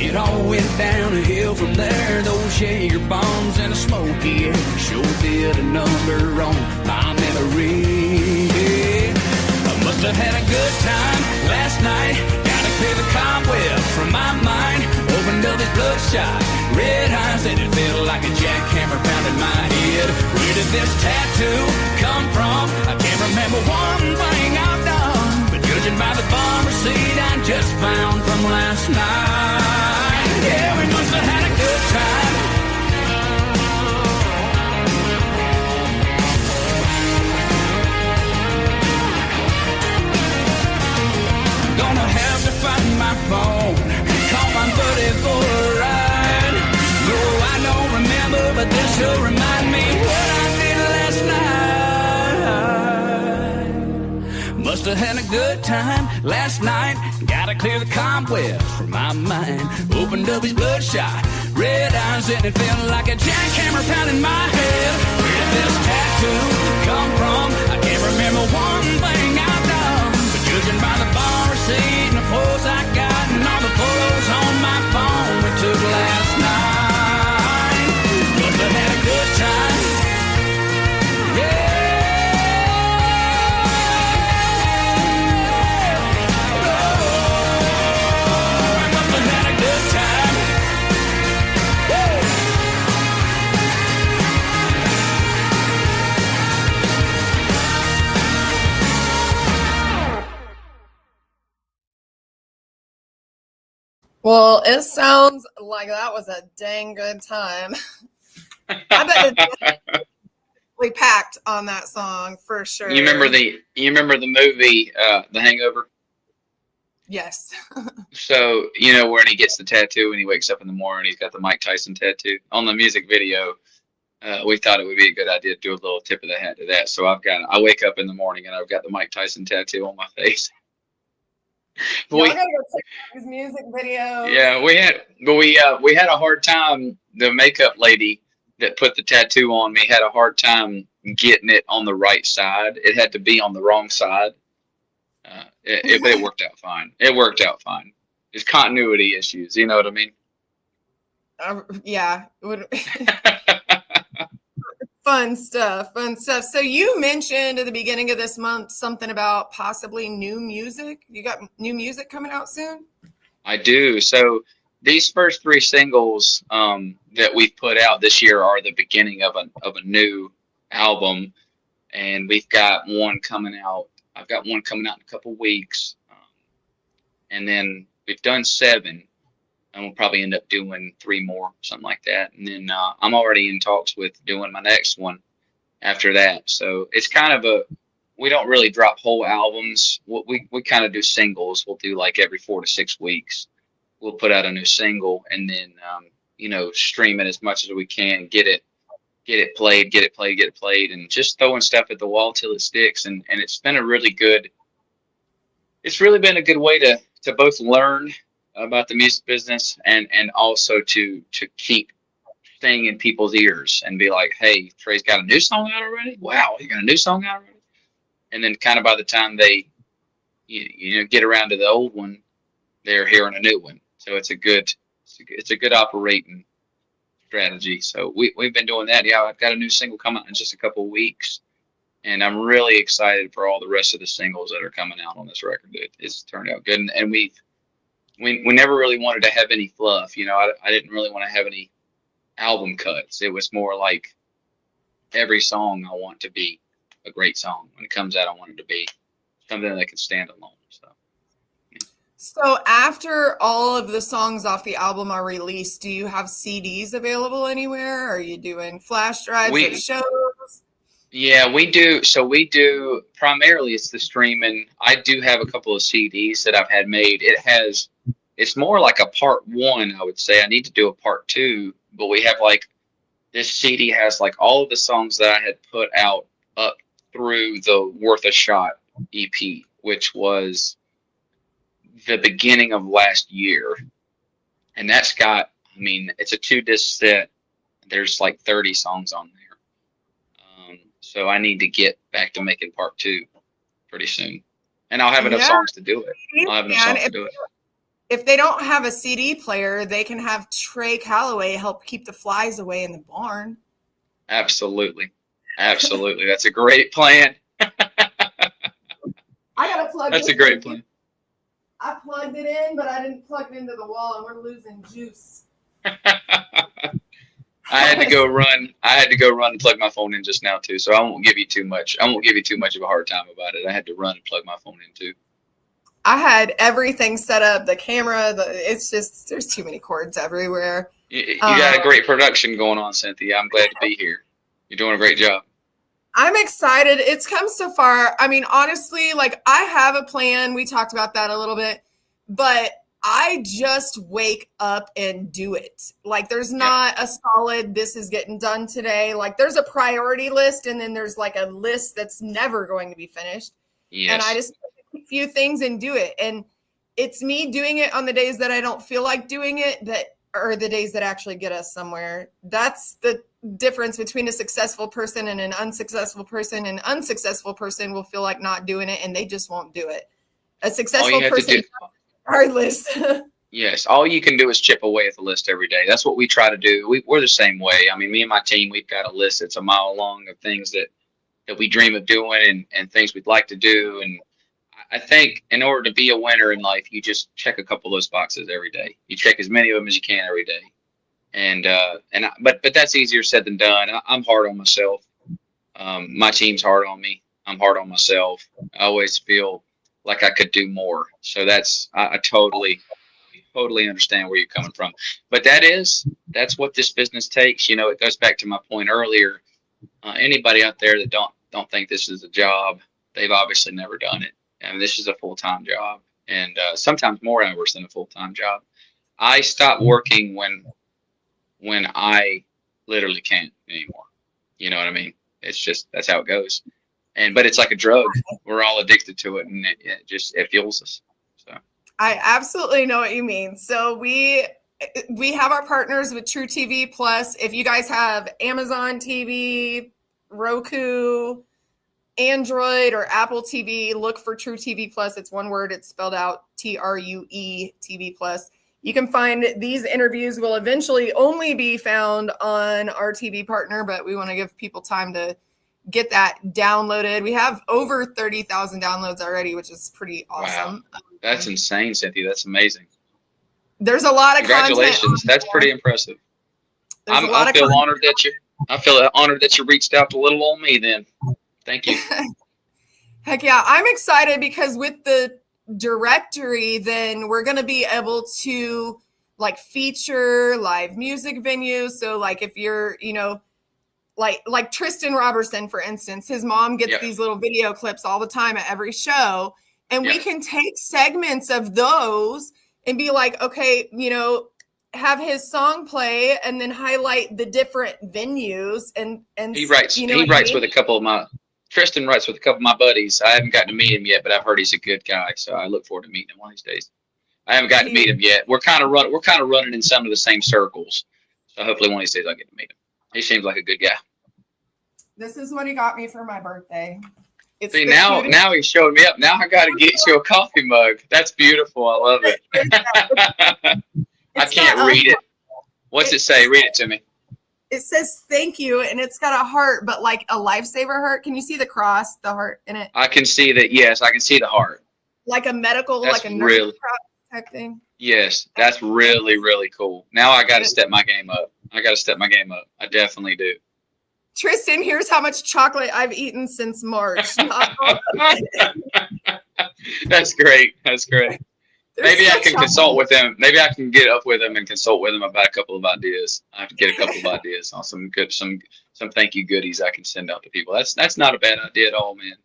It all went downhill from there. Those Jaeger bombs and a smoky air sure did a number on my memory. I must have had a good time last night. Gotta clear the cobwebs from my mind. Opened up his bloodshot red eyes and it felt like a jackhammer pounding my head. Where did this tattoo come from? I can't remember one thing I've done, but judging by the bar receipt I just found from last night, yeah, we must have had a good time. Gonna have to find my phone, call my buddy for a ride. No, I don't remember, but this will remind me what I did last night. Must have had a good time last night. Gotta clear the cobwebs from my mind. Opened up his bloodshot red eyes and it felt like a jackhammer pounding my head. Where did this tattoo come from? I can't remember one thing I've done, but judging by the bar receipt and the photos I got and all the photos on my phone we took last night, must have had a good time. Yeah. Well, it sounds like that was a dang good time. I bet we packed on that song for sure. You remember the movie The Hangover? Yes. So, you know, when he gets the tattoo and he wakes up in the morning, he's got the Mike Tyson tattoo. On the music video, we thought it would be a good idea to do a little tip of the hat to that. So I wake up in the morning and I've got the Mike Tyson tattoo on my face. Y'all gotta go check out these music videos. Yeah, we had a hard time. The makeup lady that put the tattoo on me had a hard time getting it on the right side. It had to be on the wrong side. But it worked out fine. It worked out fine. There's continuity issues. You know what I mean? Yeah. Fun stuff. So you mentioned at the beginning of this month something about possibly new music. You got new music coming out soon? I do. So these first 3 singles that we've put out this year are the beginning of a new album, and we've got one coming out. I've got one coming out in a couple weeks, and then we've done 7. And we'll probably end up doing 3 more, something like that. And then I'm already in talks with doing my next one after that. So it's kind of we don't really drop whole albums. We kind of do singles. We'll do like every 4 to 6 weeks. We'll put out a new single and then, stream it as much as we can, get it played, and just throwing stuff at the wall till it sticks. And it's been it's really been a good way to both learn about the music business and also to keep staying in people's ears and be like, hey, Trey's got a new song out already? Wow, he got a new song out already? And then kind of by the time they get around to the old one, they're hearing a new one. So it's a good operating strategy. So we've been doing that. Yeah, I've got a new single coming out in just a couple of weeks, and I'm really excited for all the rest of the singles that are coming out on this record. It's turned out good, and we never really wanted to have any fluff. I didn't really want to have any album cuts. It was more like every song I want to be a great song. When it comes out, I want it to be something that can stand alone. So. So after all of the songs off the album are released, do you have CDs available anywhere? Are you doing flash drives at shows? Yeah, we do. So we do primarily it's the streaming. I do have a couple of CDs that I've had made. It's more like a part one, I would say. I need to do a part two, but we have like this CD has like all of the songs that I had put out up through the Worth a Shot EP, which was the beginning of last year. And that's got, I mean, it's a 2-disc set. There's like 30 songs on there. So I need to get back to making part two pretty soon. And I'll have enough songs to do it. I'll have enough songs to do it. If they don't have a CD player, they can have Trey Calloway help keep the flies away in the barn. Absolutely. Absolutely. That's a great plan. I got to plug That's a great plan. I plugged it in, but I didn't plug it into the wall, and we're losing juice. I had to go run and plug my phone in just now too. So I won't give you too much. I won't give you too much of a hard time about it. I had to run and plug my phone in too. I had everything set up, the camera, it's just, there's too many cords everywhere. You got a great production going on, Cynthia. I'm glad to be here. You're doing a great job. I'm excited. It's come so far. I mean, honestly, like I have a plan. We talked about that a little bit, but I just wake up and do it. Like there's not a solid, this is getting done today. Like there's a priority list and then there's like a list that's never going to be finished. Yes. And I just pick a few things and do it. And it's me doing it on the days that I don't feel like doing it that are the days that actually get us somewhere. That's the difference between a successful person and an unsuccessful person. An unsuccessful person will feel like not doing it and they just won't do it. A successful person, regardless. Yes, all you can do is chip away at the list every day. That's what we try to do. We're the same way. I mean, me and my team, we've got a list that's a mile long of things that we dream of doing and things we'd like to do. And I think in order to be a winner in life, you just check a couple of those boxes every day. You check as many of them as you can every day. But that's easier said than done. I'm hard on myself. My team's hard on me. I'm hard on myself. I always feel like I could do more. So I totally understand where you're coming from. But that's what this business takes. You know, it goes back to my point earlier. Anybody out there that don't think this is a job, they've obviously never done it. I mean, this is a full-time job, and sometimes more hours than a full-time job. I stopped working when I literally can't anymore. You know what I mean? It's just, that's how it goes. But it's like a drug. We're all addicted to it, and it fuels us. So I absolutely know what you mean. So we have our partners with True TV Plus. If you guys have Amazon TV, Roku, Android, or Apple TV, look for True TV Plus. It's one word. It's spelled out TRUE TV Plus. You can find these interviews will eventually only be found on our TV partner, but we want to give people time to get that downloaded. We have over 30,000 downloads already, which is pretty awesome. Wow. That's insane, Cynthia. That's amazing. There's a lot of Congratulations. content. That's pretty impressive. I feel honored that you reached out to little old me then. Thank you. Heck yeah. I'm excited because with the directory, then we're going to be able to like feature live music venues. So like if you're, you know, like Tristan Robertson, for instance, his mom gets these little video clips all the time at every show. And we can take segments of those and be like, okay, you know, have his song play and then highlight the different venues. And he writes, with a couple of Tristan writes with a couple of my buddies. I haven't gotten to meet him yet, but I've heard he's a good guy. So I look forward to meeting him one of these days. I haven't gotten to meet him yet. We're kind of running in some of the same circles. So hopefully one of these days I'll get to meet him. He seems like a good guy. This is what he got me for my birthday. See, now he's showing me up. Now I got to get you a coffee mug. That's beautiful. I love it. I can't read it. What's it say? Read it to me. It says thank you, and it's got a heart, but like a lifesaver heart. Can you see the cross, the heart in it? I can see that. Yes, I can see the heart. Like a medical, that's like a nurse type thing. Yes, that's really, really cool. Now I got to step my game up. I definitely do. Tristan, here's how much chocolate I've eaten since March. That's great. That's great. Maybe I can chocolate. consult with him. Maybe I can get up with him and consult with him about a couple of ideas. I have to get a couple of ideas on some thank you goodies I can send out to people. That's not a bad idea at all, man.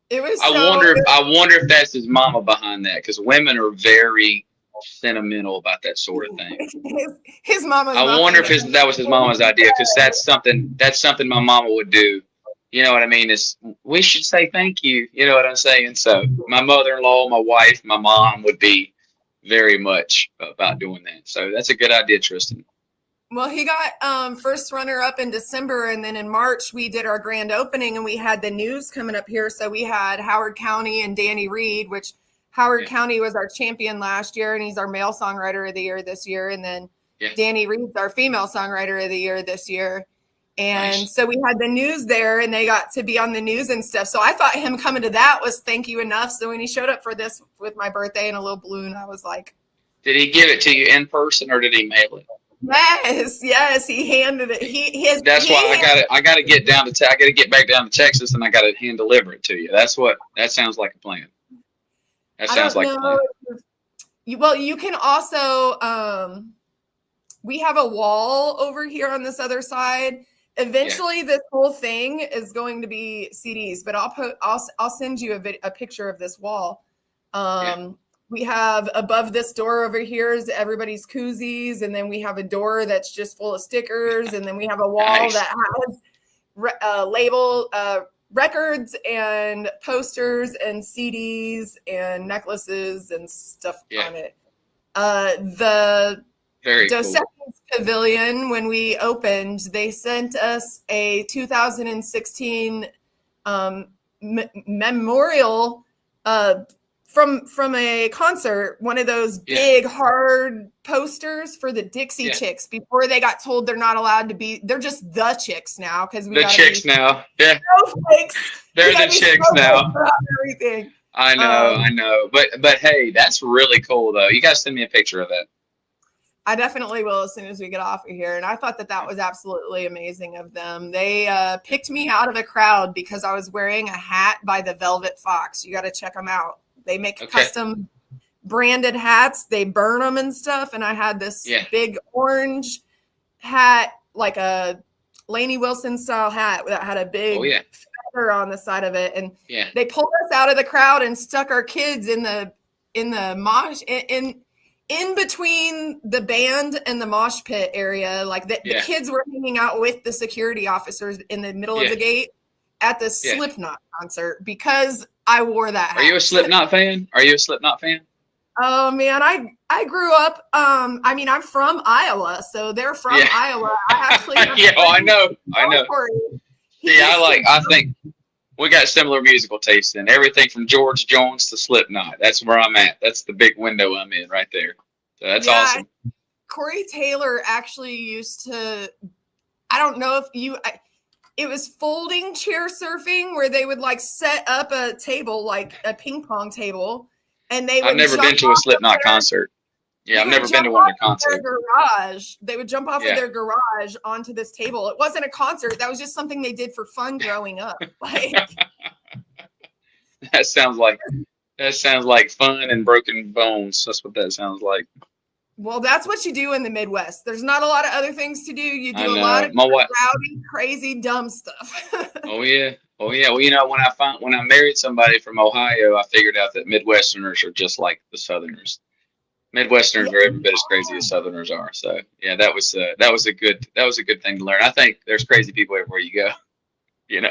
It was. I wonder if that's his mama behind that, because women are very sentimental about that sort of thing. His mama. I wonder if that was his mama's idea, because that's something my mama would do. You know what I mean? We should say thank you. You know what I'm saying? So my mother-in-law, my wife, my mom would be very much about doing that. So that's a good idea, Tristan. Well, he got first runner-up in December, and then in March we did our grand opening, and we had the news coming up here. So we had Howard County and Danny Reed, which Howard County was our champion last year, and he's our male songwriter of the year this year. And then Danny Reed's our female songwriter of the year this year. And so we had the news there, and they got to be on the news and stuff. So I thought him coming to that was thank you enough. So when he showed up for this with my birthday and a little balloon, I was like, did he give it to you in person or did he mail it? Yes, he handed it. That's why I got to get down to I got to get back down to Texas, and I got to hand deliver it to you. That sounds like a plan. That sounds like a plan. Well, you can also we have a wall over here on this other side. Eventually, this whole thing is going to be CDs, but I'll send you a picture of this wall. We have above this door over here is everybody's koozies, and then we have a door that's just full of stickers, and then we have a wall that has label records and posters and CDs and necklaces and stuff on it. The Very Dos cool. Equis Pavilion, when we opened, they sent us a 2016 memorial from a concert, one of those big hard posters for the Dixie Chicks before they got told they're not allowed to be. They're just the Chicks now because we the Chicks now. Yeah, they're the Chicks now. Everything. I know. But hey, that's really cool though. You guys send me a picture of that. I definitely will as soon as we get off of here. And I thought that was absolutely amazing of them. They picked me out of the crowd because I was wearing a hat by the Velvet Fox. You got to check them out. They make custom branded hats. They burn them and stuff. And I had this big orange hat, like a Lainey Wilson style hat that had a big feather on the side of it. And they pulled us out of the crowd and stuck our kids in the mosh in between the band and the mosh pit area. Like the kids were hanging out with the security officers in the middle of the gate at the Slipknot concert because I wore that hat. Are you a Slipknot fan? Oh man, I grew up. I mean, I'm from Iowa, so they're from Iowa. I actually I know. I think we got similar musical tastes in everything from George Jones to Slipknot. That's where I'm at. That's the big window I'm in right there. So that's awesome. Corey Taylor actually used to. I don't know if it was folding chair surfing where they would like set up a table, like a ping pong table, and they would. I've never been to a Slipknot concert. Yeah, I've never been to one of their concerts. Garage. They would jump off of their garage onto this table. It wasn't a concert. That was just something they did for fun growing up. Like that sounds like fun and broken bones. That's what that sounds like. Well, that's what you do in the Midwest. There's not a lot of other things to do. You do a lot of rowdy, crazy, dumb stuff. Oh yeah. Well, you know, when I married somebody from Ohio, I figured out that Midwesterners are just like the Southerners. Midwesterners are every bit as crazy as Southerners are. So yeah, that was a good thing to learn. I think there's crazy people everywhere you go. You know.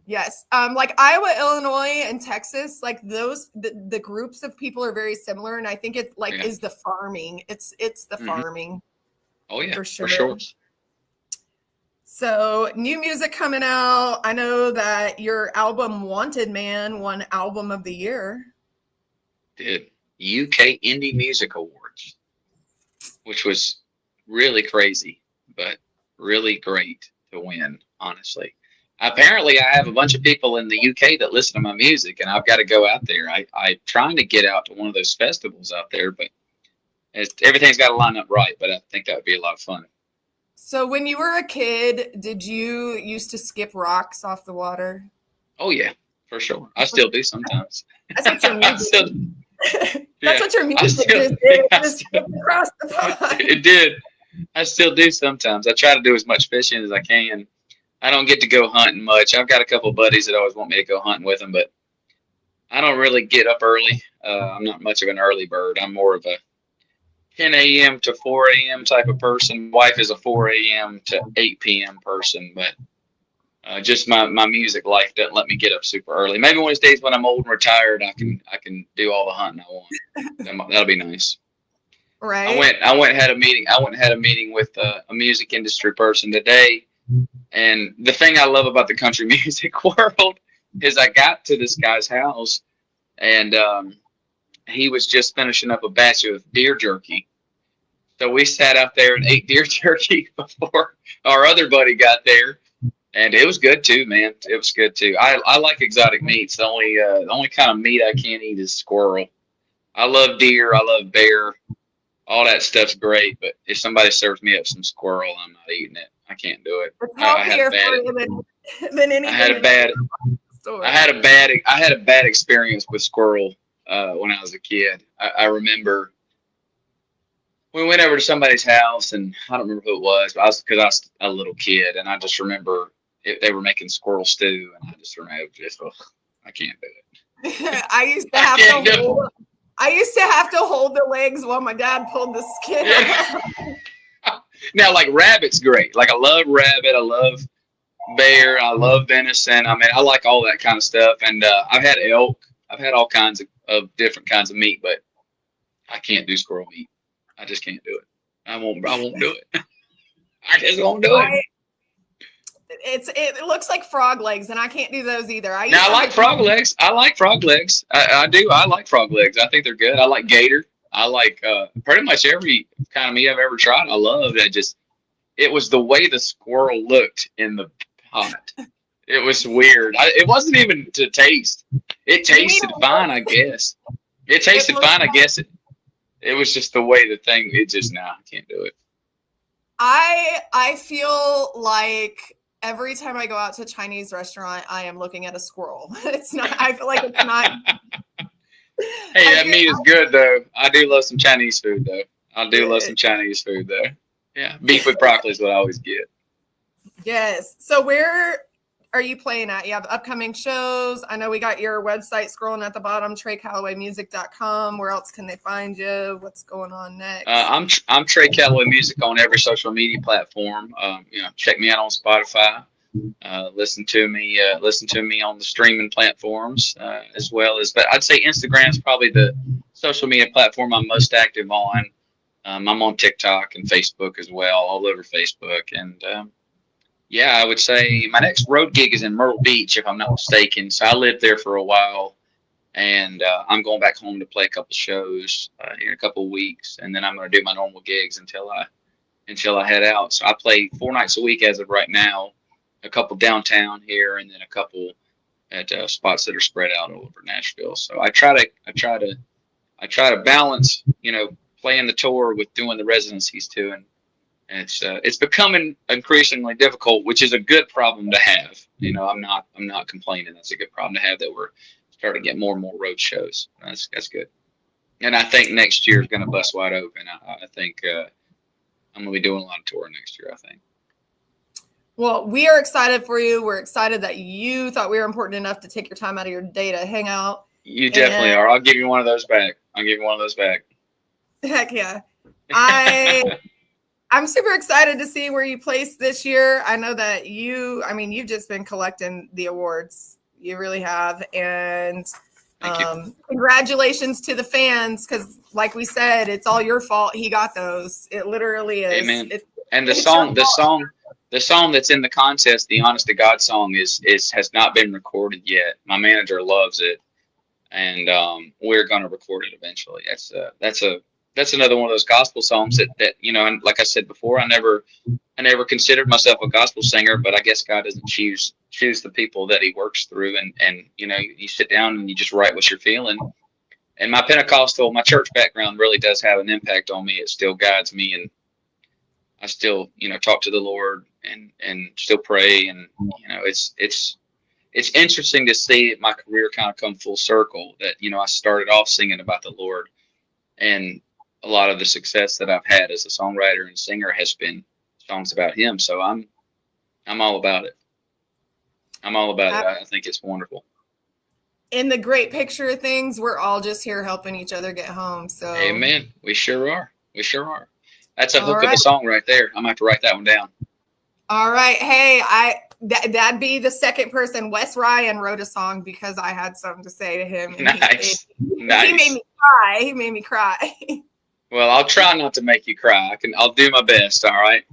Yes. Like Iowa, Illinois, and Texas, like those, the groups of people are very similar. And I think it is the farming. It's the farming. Oh yeah, for sure. So new music coming out. I know that your album Wanted Man won Album of the Year. Did UK Indie Music Awards, which was really crazy, but really great to win, honestly. Apparently, I have a bunch of people in the UK that listen to my music, and I've got to go out there. I'm trying to get out to one of those festivals out there, but everything's got to line up right. But I think that would be a lot of fun. So when you were a kid, did you used to skip rocks off the water? Oh yeah, for sure. I still do sometimes. That's what your music. Still, That's yeah, what your I music still, just did. I Just still, skipped across the pond. it did. I still do sometimes. I try to do as much fishing as I can. I don't get to go hunting much. I've got a couple of buddies that always want me to go hunting with them, but I don't really get up early. I'm not much of an early bird. I'm more of a 10 a.m. to 4 a.m. type of person. Wife is a 4 a.m. to 8 p.m. person, but just my music life doesn't let me get up super early. Maybe one of these days when I'm old and retired, I can do all the hunting I want. That'll be nice. Right. I went and had a meeting. I went and had a meeting with a music industry person today. And the thing I love about the country music world is I got to this guy's house and he was just finishing up a batch of deer jerky. So we sat out there and ate deer jerky before our other buddy got there. And it was good too, man. It was good too. I like exotic meats. The only kind of meat I can't eat is squirrel. I love deer. I love bear. All that stuff's great, but if somebody serves me up some squirrel, I'm not eating it. I can't do it. It's healthier for you than anything. I had a bad experience with squirrel when I was a kid. I remember we went over to somebody's house, and I don't remember who it was, but I was a little kid, and I just remember they were making squirrel stew, and I just remember I can't do it. I used to have to hold the legs while my dad pulled the skin off. Now, like rabbit's great. Like I love rabbit. I love bear. I love venison. I mean, I like all that kind of stuff. And I've had elk. I've had all kinds of different kinds of meat, but I can't do squirrel meat. I just can't do it. I won't do it. I just won't do it. It looks like frog legs, and I can't do those either. I like frog legs. I like frog legs. I do. I like frog legs. I think they're good. I like gator. I like pretty much every kind of meat I've ever tried. I love that. It was the way the squirrel looked in the pot. It was weird. It wasn't even to taste. It tasted fine, I guess. It tasted fine, I guess. It was just the way the thing. I can't do it. I feel like every time I go out to a Chinese restaurant, I am looking at a squirrel. It's not. I feel like it's not. Hey, that meat is good though. I do love some Chinese food though. Yeah, beef with broccoli is what I always get. Yes. So where are you playing at? You have upcoming shows. I know we got your website scrolling at the bottom, TreyCallawayMusic.com. Where else can they find you? What's going on next? I'm Trey Calloway Music on every social media platform. Check me out on Spotify. Listen to me on the streaming platforms as well as. But I'd say Instagram is probably the social media platform I'm most active on. I'm on TikTok and Facebook as well, all over Facebook. And I would say my next road gig is in Myrtle Beach, if I'm not mistaken. So I lived there for a while, and I'm going back home to play a couple shows in a couple of weeks, and then I'm going to do my normal gigs until I head out. So I play 4 nights a week as of right now, a couple downtown here, and then a couple at spots that are spread out all over Nashville. So I try to balance, playing the tour with doing the residencies too, and it's becoming increasingly difficult, which is a good problem to have. I'm not complaining. That's a good problem to have, that we're starting to get more and more road shows. That's good. And I think next year is going to bust wide open. I think I'm going to be doing a lot of touring next year, I think. Well, we are excited for you. We're excited that you thought we were important enough to take your time out of your day to hang out. You definitely are. I'll give you one of those back. Heck yeah. I'm super excited to see where you place this year. I know that you've just been collecting the awards. You really have. And congratulations to the fans, because like we said, it's all your fault he got those. It literally is. Amen. And the song that's in the contest, the Honest to God song, has not been recorded yet. My manager loves it, and we're going to record it eventually. That's another one of those gospel songs that and like I said before, I never considered myself a gospel singer, but I guess God doesn't choose the people that he works through, and you sit down and you just write what you're feeling. And my church background really does have an impact on me. It still guides me, and I still, talk to the Lord and still pray. And, it's interesting to see my career kind of come full circle that, I started off singing about the Lord, and a lot of the success that I've had as a songwriter and singer has been songs about him. So I'm all about it. I'm all about it. I think it's wonderful. In the great picture of things, we're all just here helping each other get home. So amen. We sure are. That's a hook of a song right there. I'm gonna have to write that one down. All right. Hey, that'd be the second person. Wes Ryan wrote a song because I had something to say to him. And nice. He made me cry. Well, I'll try not to make you cry. I'll do my best. All right.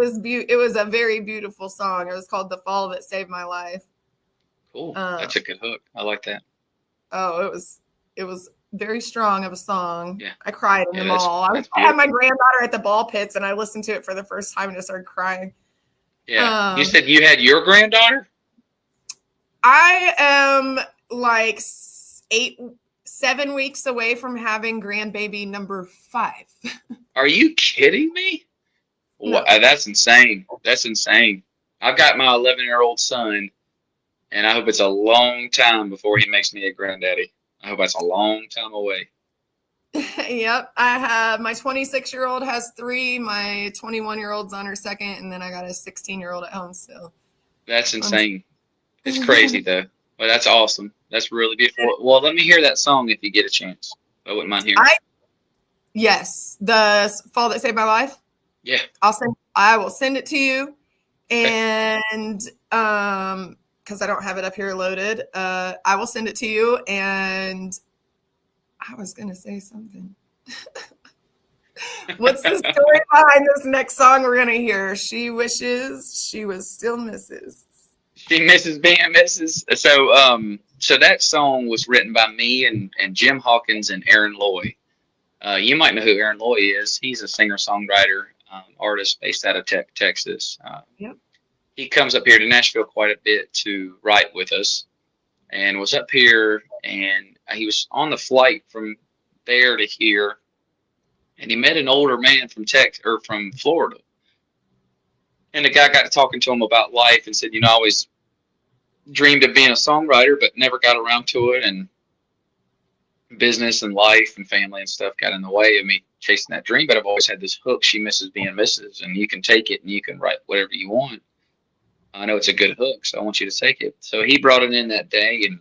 It was a very beautiful song. It was called "The Fall That Saved My Life." Cool. That's a good hook. I like that. Oh, it was very strong of a song. Yeah. I cried in the mall. I had my granddaughter at the ball pits, and I listened to it for the first time and just started crying. Yeah. You said you had your granddaughter? I am like 7 weeks away from having grandbaby number 5. Are you kidding me? No. That's insane. That's insane. I've got my 11-year-old son, and I hope it's a long time before he makes me a granddaddy. I hope that's a long time away. Yep. I have my 26-year-old has 3. My 21-year-old's on her 2nd, and then I got a 16-year-old at home still. That's insane. It's crazy though. Well, that's awesome. That's really beautiful. Well, let me hear that song if you get a chance. I wouldn't mind hearing. Yes, the Fall That Saved My Life. Yeah. I will send it to you, and because I don't have it up here loaded, I will send it to you. And I was gonna say something. What's the story behind this next song we're gonna hear? She wishes she was still Mrs. She misses being Mrs. So that song was written by me and Jim Hawkins and Aaron Loy. You might know who Aaron Loy is. He's a singer-songwriter, artist based out of Texas. Yep. He comes up here to Nashville quite a bit to write with us, and was up here, and he was on the flight from there to here, and he met an older man from Florida. And the guy got to talking to him about life and said, I always dreamed of being a songwriter, but never got around to it. And business and life and family and stuff got in the way of me chasing that dream. But I've always had this hook, she misses being Mrs. And you can take it and you can write whatever you want. I know it's a good hook, so I want you to take it. So he brought it in that day, and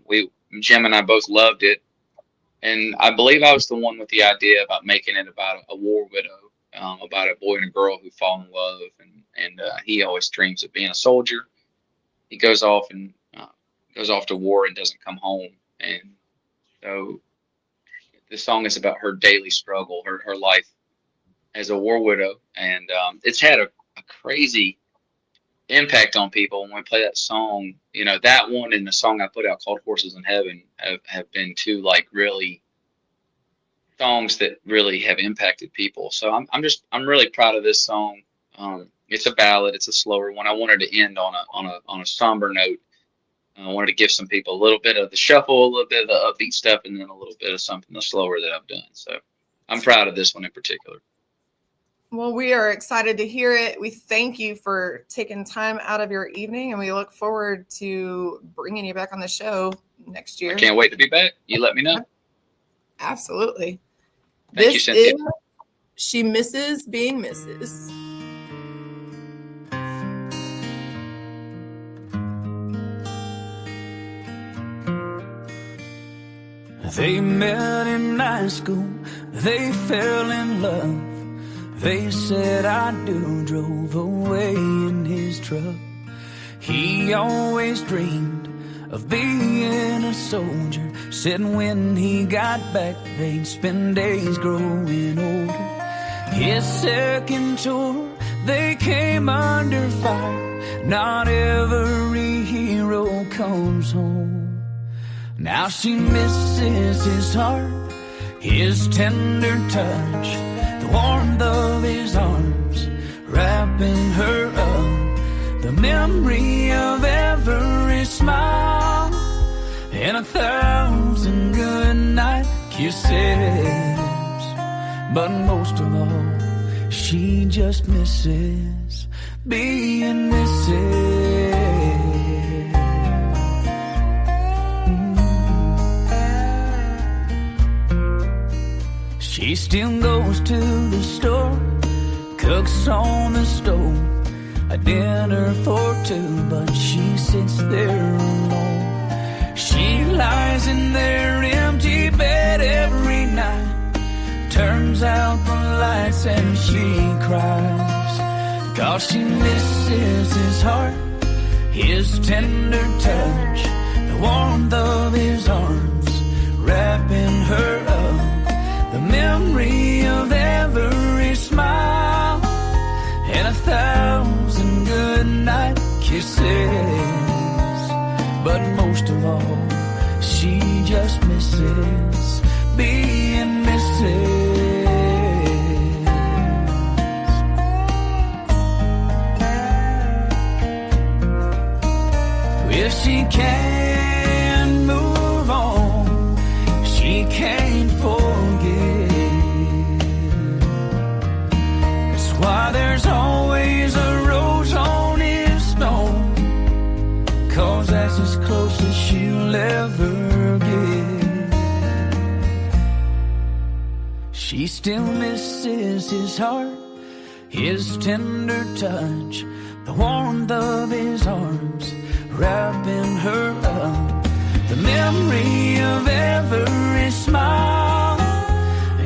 Jim and I both loved it. And I believe I was the one with the idea about making it about a war widow, about a boy and a girl who fall in love. And he always dreams of being a soldier. He goes off to war and doesn't come home. And so this song is about her daily struggle, her life as a war widow. And it's had a crazy impact on people. When we play that song, that one and the song I put out called Horses in Heaven have been two really songs that really have impacted people. So I'm really proud of this song. It's a ballad. It's a slower one. I wanted to end on a somber note. I wanted to give some people a little bit of the shuffle, a little bit of the upbeat stuff, and then a little bit of something slower that I've done. So I'm proud of this one in particular. Well, we are excited to hear it. We thank you for taking time out of your evening, and we look forward to bringing you back on the show next year. I can't wait to be back. You let me know. Absolutely. Thank you, Cynthia. She Misses Being Mrs. They met in high school, they fell in love. They said I do, drove away in his truck. He always dreamed of being a soldier. Said when he got back, they'd spend days growing older. His second tour, they came under fire. Not every hero comes home. Now she misses his heart, his tender touch, the warmth of his arms, wrapping her up, the memory of every smile, and 1,000 goodnight kisses. But most of all, she just misses being Mrs. She still goes to the store, cooks on the stove, a dinner for two, but she sits there alone. She lies in their empty bed every night, turns out the lights and she cries, 'cause she misses his heart, his tender touch, the warmth of his arms wrapping her up, the memory of every smile and 1,000 goodnight kisses. But most of all, she just misses being Mrs. If she can't move on, she can't forget. That's why there's always a rose on his stone, 'cause that's as close as she'll ever get. She still misses his heart, his tender touch, the warmth of his arms wrapping her up, the memory of every smile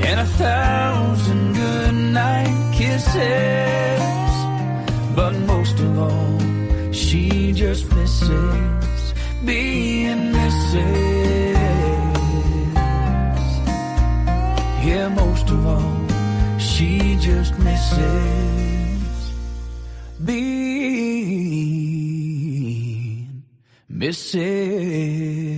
and 1,000 goodnight kisses. But most of all, she just misses being Mrs. Yeah, most of all, she just misses being Mrs.